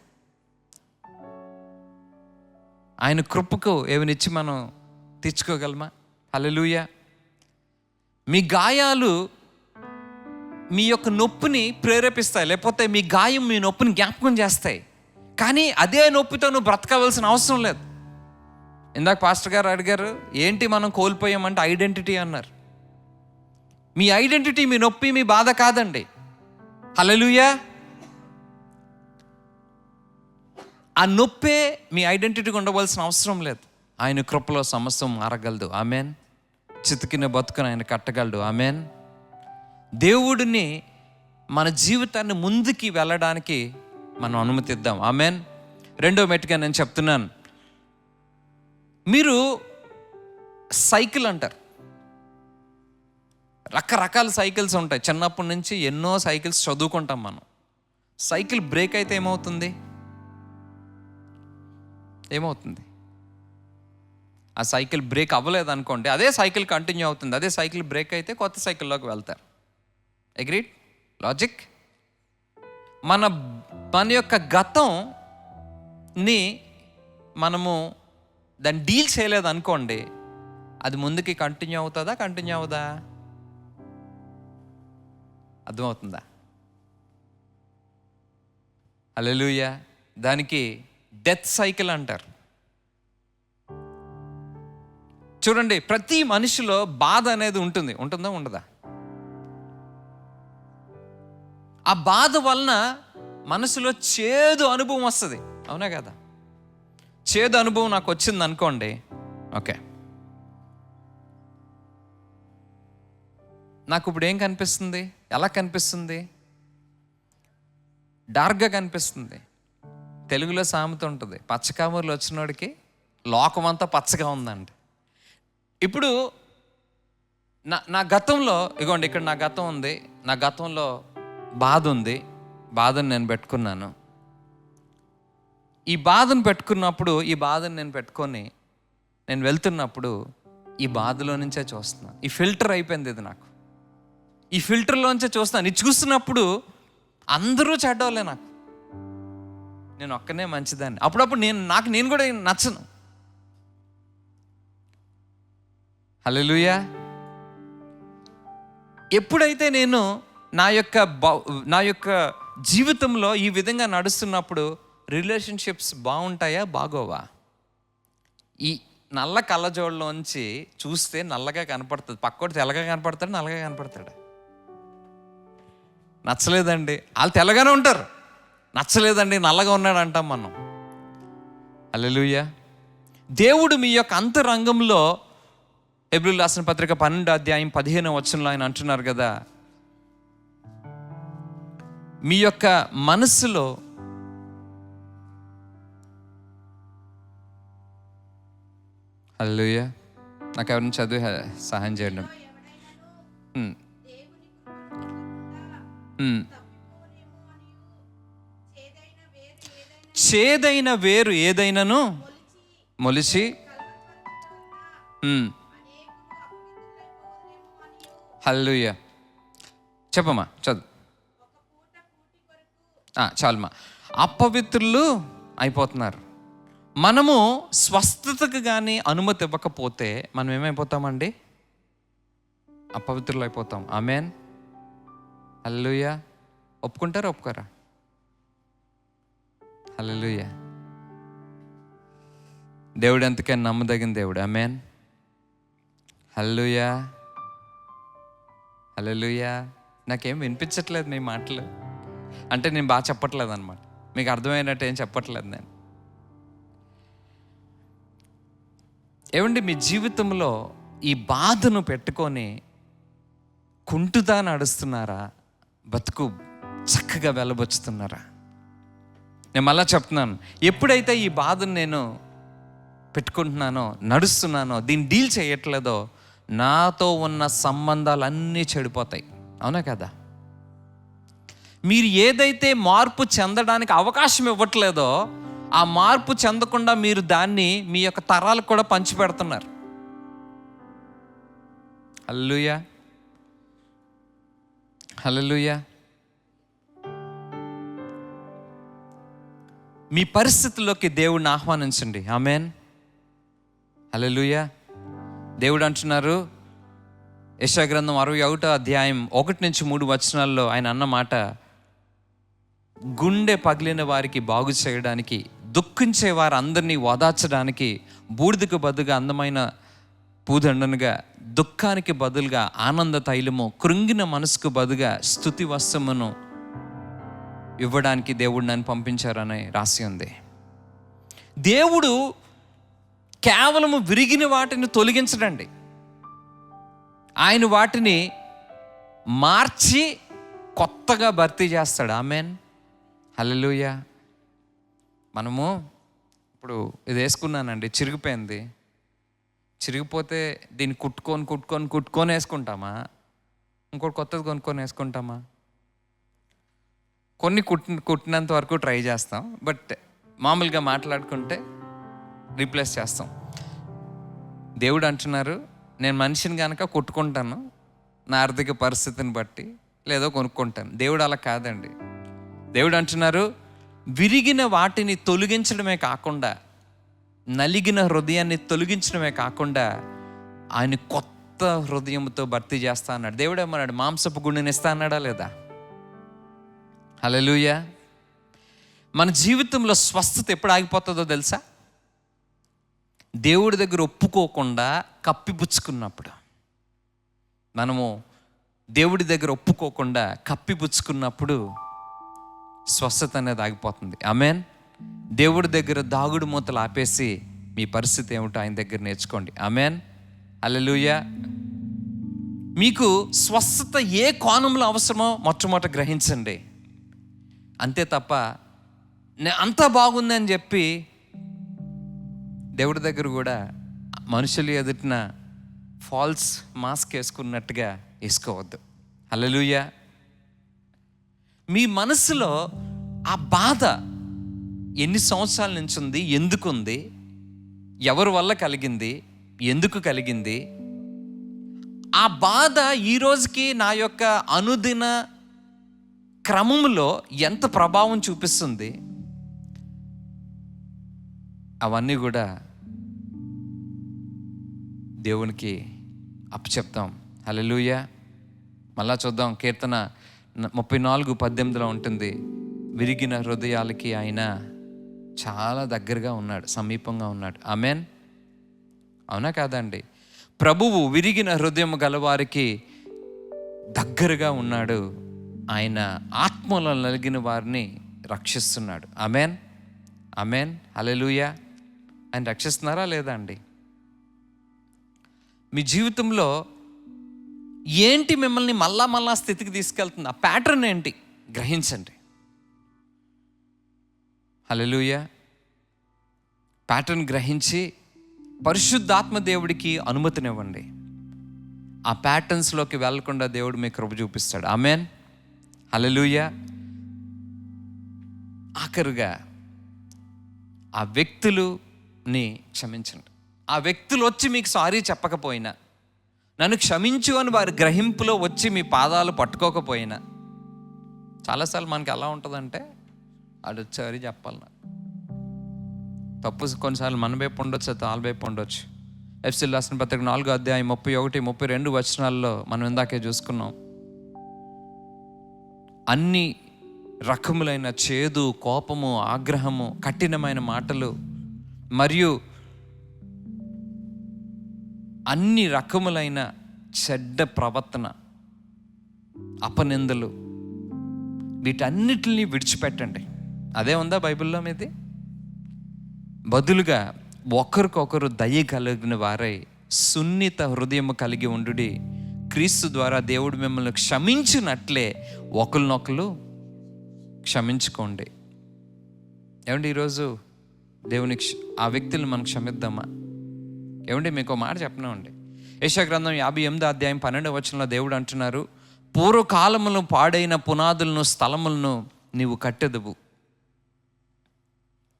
ఆయన కృపకు ఏమైనా ఇచ్చి మనం తీర్చుకోగలమా? హల్లెలూయా. మీ గాయాలు మీ యొక్క నొప్పిని ప్రేరేపిస్తాయి, లేకపోతే మీ గాయం మీ నొప్పిని జ్ఞాపకం చేస్తాయి. కానీ అదే నొప్పితో నువ్వు బ్రతకవలసిన అవసరం లేదు. ఇందాక పాస్టర్ గారు అడిగారు, ఏంటి మనం కోల్పోయామంటే ఐడెంటిటీ అన్నారు. మీ ఐడెంటిటీ మీ నొప్పి, మీ బాధ కాదండి. హల్లెలూయా. ఆ నొప్పే మీ ఐడెంటిటీగా ఉండవలసిన అవసరం లేదు. ఆయన కృపలో సమస్తం మారగలదు. ఆమెన్. చితికిన బతుకుని ఆయన కట్టగలడు. ఆమెన్. దేవుడిని మన జీవితాన్ని ముందుకి వెళ్ళడానికి మనం అనుమతిద్దాం. ఆమెన్. రెండో మెట్టుగా నేను చెప్తున్నాను, మీరు సైకిల్ అంటారు, రకరకాల సైకిల్స్ ఉంటాయి. చిన్నప్పటి నుంచి ఎన్నో సైకిల్స్ చదువుకుంటాం మనం. సైకిల్ బ్రేక్ అయితే ఏమవుతుంది? ఆ సైకిల్ బ్రేక్ అవ్వలేదు అనుకోండి, అదే సైకిల్ కంటిన్యూ అవుతుంది. అదే సైకిల్ బ్రేక్ అయితే కొత్త సైకిల్లోకి వెళ్తారు. అగ్రీడ్? లాజిక్. మన యొక్క గతంని మనము దాన్ని డీల్ చేయలేదు అనుకోండి, అది ముందుకి కంటిన్యూ అవుతుందా? కంటిన్యూ అవుదా? అర్థమవుతుందా? హల్లెలూయా. దానికి డెత్ సైకిల్ అంటారు. చూడండి, ప్రతి మనిషిలో బాధ అనేది ఉంటుందా ఉండదా? ఆ బాధ వలన మనసులో చేదు అనుభవం వస్తుంది, అవునా కదా? చేదు అనుభవం నాకు వచ్చింది అనుకోండి, ఓకే, నాకు ఇప్పుడు ఏం కనిపిస్తుంది? ఎలా కనిపిస్తుంది? డార్క్గా కనిపిస్తుంది. తెలుగులో సామెత ఉంటుంది, పచ్చకామూరులో వచ్చినోడికి లోకమంతా పచ్చగా ఉందండి. ఇప్పుడు నా గతంలో, ఇగోండి ఇక్కడ నా గతం ఉంది, నా గతంలో బాధ ఉంది, బాధను నేను పెట్టుకున్నాను. ఈ బాధను పెట్టుకున్నప్పుడు, ఈ బాధను నేను పెట్టుకొని నేను వెళ్తున్నప్పుడు ఈ బాధలో నుంచే చూస్తున్నాను. ఈ ఫిల్టర్ అయిపోయింది ఇది నాకు. ఈ ఫిల్టర్లోంచే చూస్తున్నాను. ఇది చూస్తున్నప్పుడు అందరూ చెడ్డోళ్ళే, నేను ఒక్కనే మంచిదాన్ని. అప్పుడప్పుడు నేను కూడా నచ్చను. హల్లెలూయా. ఎప్పుడైతే నేను నా యొక్క జీవితంలో ఈ విధంగా నడుస్తున్నప్పుడు రిలేషన్షిప్స్ బాగుంటాయా బాగోవా? ఈ నల్ల కళ్ళజోళ్ళలోంచి చూస్తే నల్లగా కనపడుతుంది, పక్కోడు తెల్లగా కనపడతాడు, నల్లగా కనపడతాడు. నచ్చలేదండి, వాళ్ళు తెల్లగానే ఉంటారు. నచ్చలేదండి, నల్లగా ఉన్నాడు అంటాం మనం. హల్లెలూయా. దేవుడు మీ యొక్క అంతరంగంలో, హెబ్రీయులకు రాసిన పత్రిక 12:15 ఆయన అంటున్నారు కదా, మీ యొక్క మనస్సులో హల్లెలూయా. నాకు ఎవరిని చదివి సహాయం చేయండి. చేదైన వేరు ఏదైనాను మొలిచి, హల్లెలూయా. చెప్పమ్మా, చదువు. చాలమ్మా. అపవిత్రులు అయిపోతున్నారు. మనము స్వస్థతకు కానీ అనుమతి ఇవ్వకపోతే మనం ఏమైపోతామండి? అపవిత్రులు అయిపోతాం. ఆమెన్, హల్లెలూయా. ఒప్పుకుంటారా ఒప్పుకోరా? హల్లెలూయా. దేవుడు ఎంతకైనా నమ్మదగిన దేవుడు. ఆమేన్. హల్లెలూయా, హల్లెలూయా. నాకేం వినిపించట్లేదు మీ మాటలు. అంటే నేను బాగా చెప్పట్లేదు అనమాట, మీకు అర్థమైనట్టు ఏం చెప్పట్లేదు నేను. ఏమండి, మీ జీవితంలో ఈ బాధను పెట్టుకొని కుంటుతా నడుస్తున్నారా? బతుకు చక్కగా వెళ్ళబోచుతున్నారా? నేను మళ్ళా చెప్తున్నాను, ఎప్పుడైతే ఈ బాధను నేను పెట్టుకుంటున్నానో, నడుస్తున్నానో, దీన్ని డీల్ చేయట్లేదో, నాతో ఉన్న సంబంధాలన్నీ చెడిపోతాయి. అవునా కదా? మీరు ఏదైతే మార్పు చెందడానికి అవకాశం ఇవ్వట్లేదో, ఆ మార్పు చెందకుండా మీరు దాన్ని మీ యొక్క తరాలకు కూడా పంచిపెడుతున్నారు. హల్లెలూయా, హల్లెలూయా. మీ పరిస్థితుల్లోకి దేవుడిని ఆహ్వానించండి. ఆమేన్, హల్లెలూయా. దేవుడు అంటున్నారు, యెషయా గ్రంథం 61వ అధ్యాయం 1-3 వచనాల్లో ఆయన అన్న మాట, గుండె పగిలిన వారికి బాగు చేయడానికి, దుఃఖించే వారు అందరినీ ఓదార్చడానికి, బూడిదకు బదులుగా అందమైన పూదండనుగా, దుఃఖానికి బదులుగా ఆనంద తైలము, కృంగిన మనసుకు బదులుగా స్తుతి వస్త్రమును ఇవ్వడానికి దేవుడు నన్ను పంపించారని రాసి ఉంది. దేవుడు కేవలము విరిగిన వాటిని తొలగించడండి, ఆయన వాటిని మార్చి కొత్తగా భర్తీ చేస్తాడు. ఆమేన్, హల్లెలూయా. మనము ఇప్పుడు ఇది వేసుకున్నానండి, చిరిగిపోయింది. చిరిగిపోతే దీన్ని కుట్టుకొని వేసుకుంటామా? ఇంకోటి కొత్తది కొనుక్కొని వేసుకుంటామా? కొన్ని కుట్టినంత వరకు ట్రై చేస్తాం, బట్ మామూలుగా మాట్లాడుకుంటే రీప్లేస్ చేస్తాం. దేవుడు అంటున్నారు, నేను మనిషిని కనుక కుట్టుకుంటాను, నా ఆర్థిక పరిస్థితిని బట్టి లేదో కొనుక్కుంటాను. దేవుడు అలా కాదండి. దేవుడు అంటున్నారు, విరిగిన వాటిని తొలగించడమే కాకుండా, నలిగిన హృదయాన్ని తొలగించడమే కాకుండా, ఆయన కొత్త హృదయంతో భర్తీ చేస్తా అన్నాడు. దేవుడు ఏమన్నాడు? మాంసపు గుండెని ఇస్తా అన్నాడా లేదా? హల్లెలూయా. మన జీవితంలో స్వస్థత ఎప్పుడు ఆగిపోతుందో తెలుసా? దేవుడి దగ్గర ఒప్పుకోకుండా కప్పిపుచ్చుకున్నప్పుడు. మనము దేవుడి దగ్గర ఒప్పుకోకుండా కప్పిపుచ్చుకున్నప్పుడు స్వస్థత అనేది ఆగిపోతుంది. ఆమేన్. దేవుడి దగ్గర దాగుడు మూతలు ఆపేసి మీ పరిస్థితి ఏమిటో ఆయన దగ్గర నేర్చుకోండి. ఆమేన్, హల్లెలూయా. మీకు స్వస్థత ఏ కోణంలో అవసరమో మొట్టమొదట గ్రహించండి. అంతే తప్ప అంతా బాగుంది అని చెప్పి దేవుడి దగ్గర కూడా మనుషులు ఎదుటిన ఫాల్స్ మాస్క్ వేసుకున్నట్టుగా వేసుకోవద్దు. హల్లెలూయా. మీ మనసులో ఆ బాధ ఎన్ని సంవత్సరాల నుంచి ఉంది, ఎందుకు ఉంది, ఎవరి వల్ల కలిగింది, ఎందుకు కలిగింది, ఆ బాధ ఈ రోజుకి నా యొక్క అనుదిన క్రమంలో ఎంత ప్రభావం చూపిస్తుంది, అవన్నీ కూడా దేవునికి అప్పచెప్తాం. హల్లెలూయా. మళ్ళా చూద్దాం, కీర్తన 34:18 ఉంటుంది, విరిగిన హృదయాలకి ఆయన చాలా దగ్గరగా ఉన్నాడు, సమీపంగా ఉన్నాడు. ఆమేన్, అవునా కాదండి? ప్రభువు విరిగిన హృదయం గలవారికి దగ్గరగా ఉన్నాడు. ఆయన ఆత్మలో నలిగిన వారిని రక్షిస్తున్నాడు. ఆమేన్, ఆమేన్, హల్లెలూయా. ఆయన రక్షిస్తున్నారా లేదా అండి? మీ జీవితంలో ఏంటి మిమ్మల్ని మళ్ళా స్థితికి తీసుకెళ్తుంది? ఆ ప్యాటర్న్ ఏంటి గ్రహించండి. హల్లెలూయా. ప్యాటర్న్ గ్రహించి పరిశుద్ధాత్మ దేవుడికి అనుమతినివ్వండి. ఆ ప్యాటర్న్స్లోకి వెళ్ళకుండా దేవుడు మీ కృప చూపిస్తాడు. ఆమేన్, హల్లెలూయా. ఆఖరుగా ఆ వ్యక్తులని క్షమించండి. ఆ వ్యక్తులు వచ్చి మీకు సారీ చెప్పకపోయినా, నన్ను క్షమించు అని వారి గ్రహింపులో వచ్చి మీ పాదాలు పట్టుకోకపోయినా, చాలాసార్లు మనకి ఎలా ఉంటుందంటే, అది వచ్చారి చెప్పాలి నాకు తప్పు. కొన్నిసార్లు మన వైపు ఉండొచ్చు, తాళ్ళ వైపు ఉండొచ్చు. ఎఫెసీయులకు రాసిన పత్రిక 4వ అధ్యాయం 31-32 వచనాల్లో మనం ఇందాకే చూసుకున్నాం. అన్ని రకములైన చేదు, కోపము, ఆగ్రహము, కఠినమైన మాటలు మరియు అన్ని రకములైన చెడ్డ ప్రవర్తన, అపనిందలు, వీటన్నిటిని విడిచిపెట్టండి. అదే ఉందా బైబిల్లో మీది? బదులుగా ఒకరికొకరు దయ కలిగిన వారై సున్నిత హృదయము కలిగి ఉండుడి. క్రీస్తు ద్వారా దేవుడు మిమ్మల్ని క్షమించినట్లే ఒకరినొకరు క్షమించుకోండి. ఏమండి, ఈరోజు దేవునికి ఆ వ్యక్తులను మనం క్షమిద్దామా? ఏమండి, మీకు మాట చెప్పనండి. యెషయా గ్రంథం 58వ అధ్యాయం 12వ వచనంలో దేవుడు అంటున్నారు, పూర్వకాలములో పాడైన పునాదులను, స్థలములను నీవు కట్టెదవు,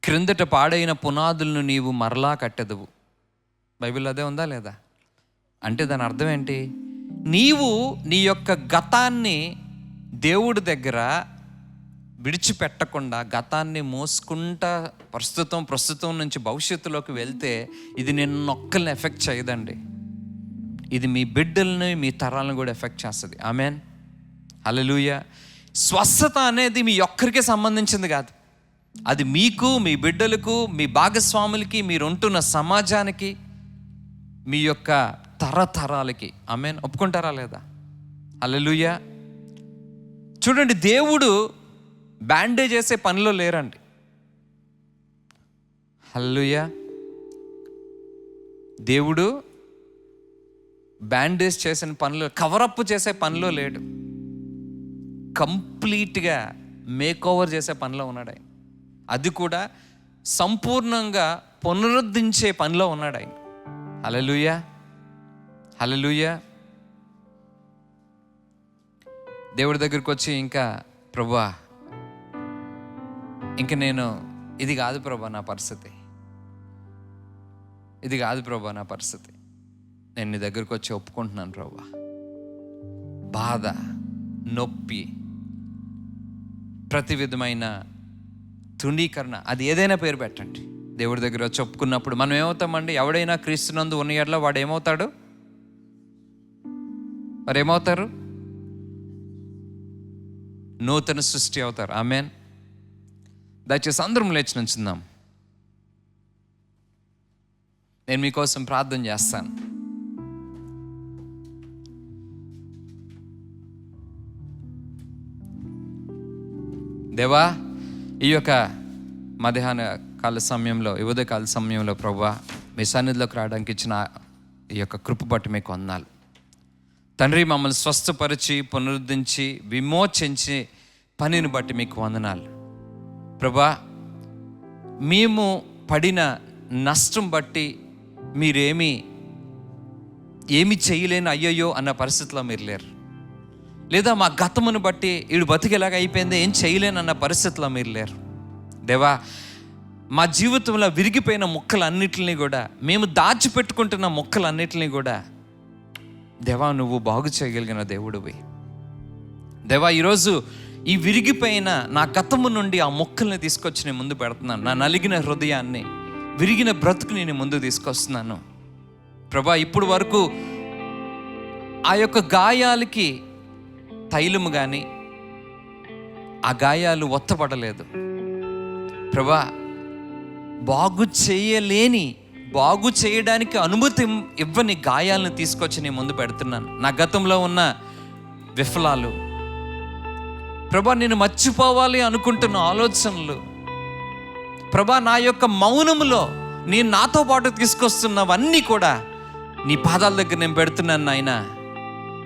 క్రిందట పాడైన పునాదులను నీవు మరలా కట్టెదవు. బైబిల్ అదే ఉందా లేదా? అంటే దాని అర్థం ఏంటి? నీవు నీ యొక్క గతాన్ని దేవుడి దగ్గర విడిచిపెట్టకుండా, గతాన్ని మోసుకుంటా ప్రస్తుతం నుంచి భవిష్యత్తులోకి వెళ్తే ఇది నిన్నొక్కల్ని ఎఫెక్ట్ చేయదండి. ఇది మీ బిడ్డల్ని, మీ తరాలను కూడా ఎఫెక్ట్ చేస్తుంది. ఆమెన్, హల్లెలూయా. స్వస్థత అనేది మీ ఒక్కరికే సంబంధించింది కాదు. అది మీకు, మీ బిడ్డలకు, మీ భాగస్వాములకి, మీరు ఉంటున్న సమాజానికి, మీ యొక్క తరతరాలకి. ఆమెన్, ఒప్పుకుంటారా లేదా? హల్లెలూయా. చూడండి, దేవుడు బ్యాండేజ్ చేసే పనిలో లేరండి. హల్లెలూయా. దేవుడు బ్యాండేజ్ చేసిన పనిలో, కవరప్ చేసే పనిలో లేడు. కంప్లీట్గా మేకోవర్ చేసే పనిలో ఉన్నాడు ఆయన. అది కూడా సంపూర్ణంగా పునరుద్ధరించే పనిలో ఉన్నాడు ఆయన. హల్లెలూయా, హల్లెలూయా. దేవుడి దగ్గరికి వచ్చి, ఇంకా ప్రభువా, ఇంక నేను ఇది కాదు ప్రభా నా పరిస్థితి, ఇది కాదు ప్రభా నా పరిస్థితి, నేను నీ దగ్గరికి వచ్చి ఒప్పుకుంటున్నాను ప్రభా. బాధ, నొప్పి, ప్రతి విధమైన తృణీకరణ, అది ఏదైనా పేరు పెట్టండి. దేవుడి దగ్గర వచ్చి ఒప్పుకున్నప్పుడు మనం ఏమవుతామండి? ఎవడైనా క్రీస్తునందు ఉన్న యెడల వాడు ఏమవుతాడు? వారు ఏమవుతారు? నూతన సృష్టి అవుతారు. ఆమెన్. దయచేసి అందరం లేచి నుంచుందాం. నేను మీకోసం ప్రార్థన చేస్తాను. దేవా, ఈ యొక్క మధ్యాహ్న కాల సమయంలో, ఉదయకాల సమయంలో ప్రభువా, మీ సన్నిధిలోకి రావడానికి ఇచ్చిన ఈ యొక్క కృప బట్టి మీకు వందనాలు తండ్రి. మమ్మల్ని స్వస్థపరిచి, పునరుద్ధరించి, విమోచించి పనిని బట్టి మీకు వందనాలు ప్రభా. మేము పడిన నష్టం బట్టి మీరేమీ చేయలేని అయ్యయ్యో అన్న పరిస్థితిలో మీరు లేరు. లేదా మా గతమును బట్టి వీడు బతికేలాగా అయిపోయింది, ఏం చేయలేనన్న పరిస్థితిలో మీరు లేరు దేవా. మా జీవితంలో విరిగిపోయిన మొక్కలన్నిటిని కూడా, మేము దాచిపెట్టుకుంటున్న మొక్కలన్నిటిని కూడా దేవా నువ్వు బాగు చేయగలిగిన దేవుడివి దేవా. ఈరోజు ఈ విరిగిపోయిన నా గతము నుండి ఆ మొక్కల్ని తీసుకొచ్చి నేను ముందు పెడుతున్నాను. నా నలిగిన హృదయాన్ని, విరిగిన బ్రతుకుని నేను ముందు తీసుకొస్తున్నాను ప్రభా. ఇప్పుడు వరకు ఆ యొక్క గాయాలకి తైలము కానీ ఆ గాయాలు ఒత్తపడలేదు ప్రభా. బాగు చేయడానికి అనుమతి ఇవ్వని గాయాలను తీసుకొచ్చి నేను ముందు పెడుతున్నాను. నా గతంలో ఉన్న విఫలాలు ప్రభా, నేను మర్చిపోవాలి అనుకుంటున్న ఆలోచనలు ప్రభా, నా యొక్క మౌనములో నేను నాతో పాటు తీసుకొస్తున్నవన్నీ కూడా నీ పాదాల దగ్గర నేను పెడుతున్నాను నాయనా.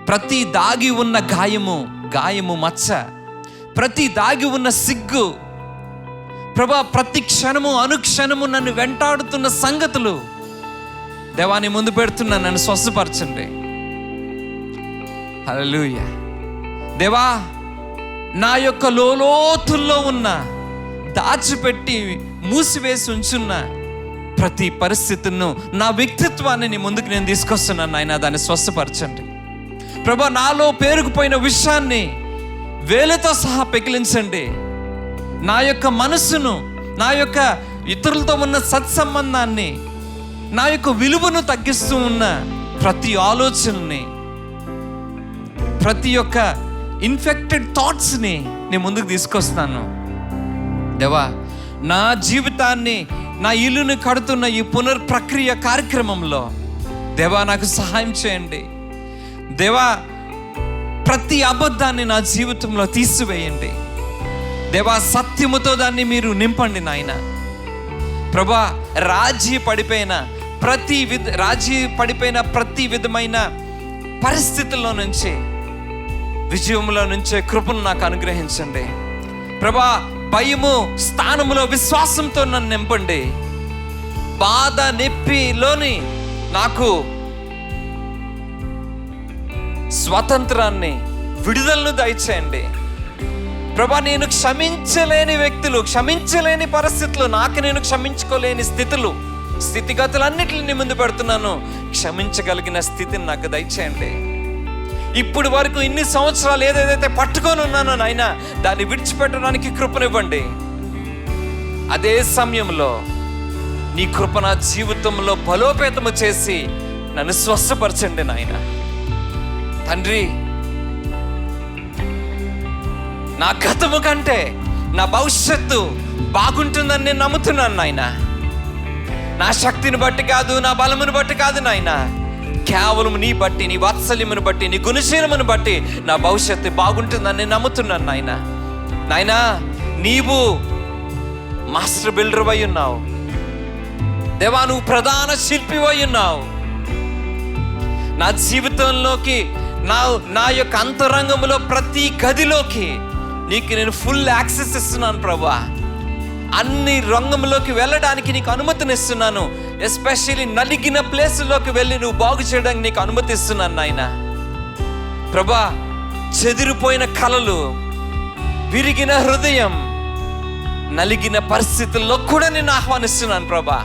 ప్రతి దాగి ఉన్న గాయము మచ్చ, ప్రతి దాగి ఉన్న సిగ్గు ప్రభా, ప్రతి క్షణము అనుక్షణము నన్ను వెంటాడుతున్న సంగతులు దేవాని ముందు పెడుతున్నా. నన్ను స్వస్థపరచండి. హల్లెలూయా దేవా. నా యొక్క లోతుల్లో ఉన్న, దాచిపెట్టి మూసివేసి ఉంచున్న ప్రతి పరిస్థితులను, నా వ్యక్తిత్వాన్ని నీ ముందుకు నేను తీసుకొస్తున్నాను నాయన. దాన్ని స్వస్థపరచండి ప్రభా. నాలో పేరుకుపోయిన విషయాన్ని వేలతో సహా పెకిలించండి. నా యొక్క మనసును, నా యొక్క ఇతరులతో ఉన్న సత్సంబంధాన్ని, నా యొక్క విలువను తగ్గిస్తూ ఉన్న ప్రతి ఆలోచనని, ప్రతి ఒక్క ఇన్ఫెక్టెడ్ థాట్స్ని నేను ముందుకు తీసుకొస్తాను. దేవా, నా జీవితాన్ని, నా ఇల్లుని కడుతున్న ఈ పునర్ప్రక్రియ కార్యక్రమంలో దేవా నాకు సహాయం చేయండి. దేవా, ప్రతి అబద్ధాన్ని నా జీవితంలో తీసివేయండి. దేవా, సత్యముతో దాన్ని మీరు నింపండి నాయన. ప్రభా, రాజీ పడిపోయిన ప్రతి విధమైన పరిస్థితుల్లో నుంచి, విజయంలో నుంచే కృపను నాకు అనుగ్రహించండి. ప్రభా, భయము స్థానంలో విశ్వాసంతో నన్ను నింపండి. బాధ నొప్పిలోని నాకు స్వతంత్రాన్ని, విడుదలను దయచేయండి. ప్రభా, నేను క్షమించలేని వ్యక్తులు, క్షమించలేని పరిస్థితులు, నాకు నేను క్షమించుకోలేని స్థితిగతులన్నిటిని ముందు పెడుతున్నాను. క్షమించగలిగిన స్థితిని నాకు దయచేయండి. ఇప్పుడు వరకు ఇన్ని సంవత్సరాలు ఏదైతే పట్టుకొని ఉన్నానో నాయన, దాన్ని విడిచిపెట్టడానికి కృపనివ్వండి. అదే సమయంలో నీ కృప నా జీవితంలో బలోపేతము చేసి నన్ను స్వస్థపరచండి నాయన. తండ్రి, నా గతము కంటే నా భవిష్యత్తు బాగుంటుందని నేను నమ్ముతున్నాను నాయన. నా శక్తిని బట్టి కాదు, నా బలమును బట్టి కాదు నాయన, కేవలం నీ బట్టి, నీ వాత్సల్యమును బట్టి, నీ గుణశీలమును బట్టి నా భవిష్యత్తు బాగుంటుందని నేను నమ్ముతున్నాను నాయన. నాయన, నీవు మాస్టర్ బిల్డర్ అయి ఉన్నావు దేవా, నువ్వు ప్రధాన శిల్పి అయి ఉన్నావు. నా జీవితంలోకి, నా యొక్క అంతరంగంలో ప్రతి గదిలోకి నీకు నేను ఫుల్ యాక్సెస్ ఇస్తున్నాను ప్రభా. అన్ని రంగంలోకి వెళ్ళడానికి నీకు అనుమతినిస్తున్నాను. ఎస్పెషల్లీ నలిగిన ప్లేసుల్లోకి వెళ్ళి నువ్వు బాగు చేయడానికి నీకు అనుమతిస్తున్నాను నాయన. ప్రభా, చెదిరిపోయిన కలలు, విరిగిన హృదయం, నలిగిన పరిస్థితుల్లో కూడా నేను ఆహ్వానిస్తున్నాను ప్రభా.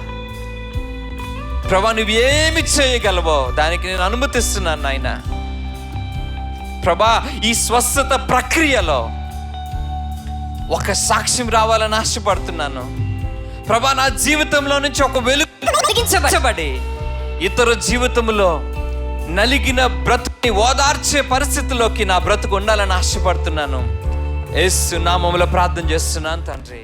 ప్రభా, నువ్వు ఏమి చేయగలవో దానికి నేను అనుమతిస్తున్నాను నాయన. ప్రభా, ఈ స్వస్థత ప్రక్రియలో ఒక సాక్ష్యం రావాలని ఆశపడుతున్నాను ప్రభా. నా జీవితంలో నుంచి ఒక వెలుగుబడి ఇతర జీవితంలో నలిగిన బ్రతుకుని ఓదార్చే పరిస్థితిలోకి నా బ్రతుకు ఉండాలని ఆశపడుతున్నాను. యేసు నామములో ప్రార్థన చేస్తున్నాను తండ్రి.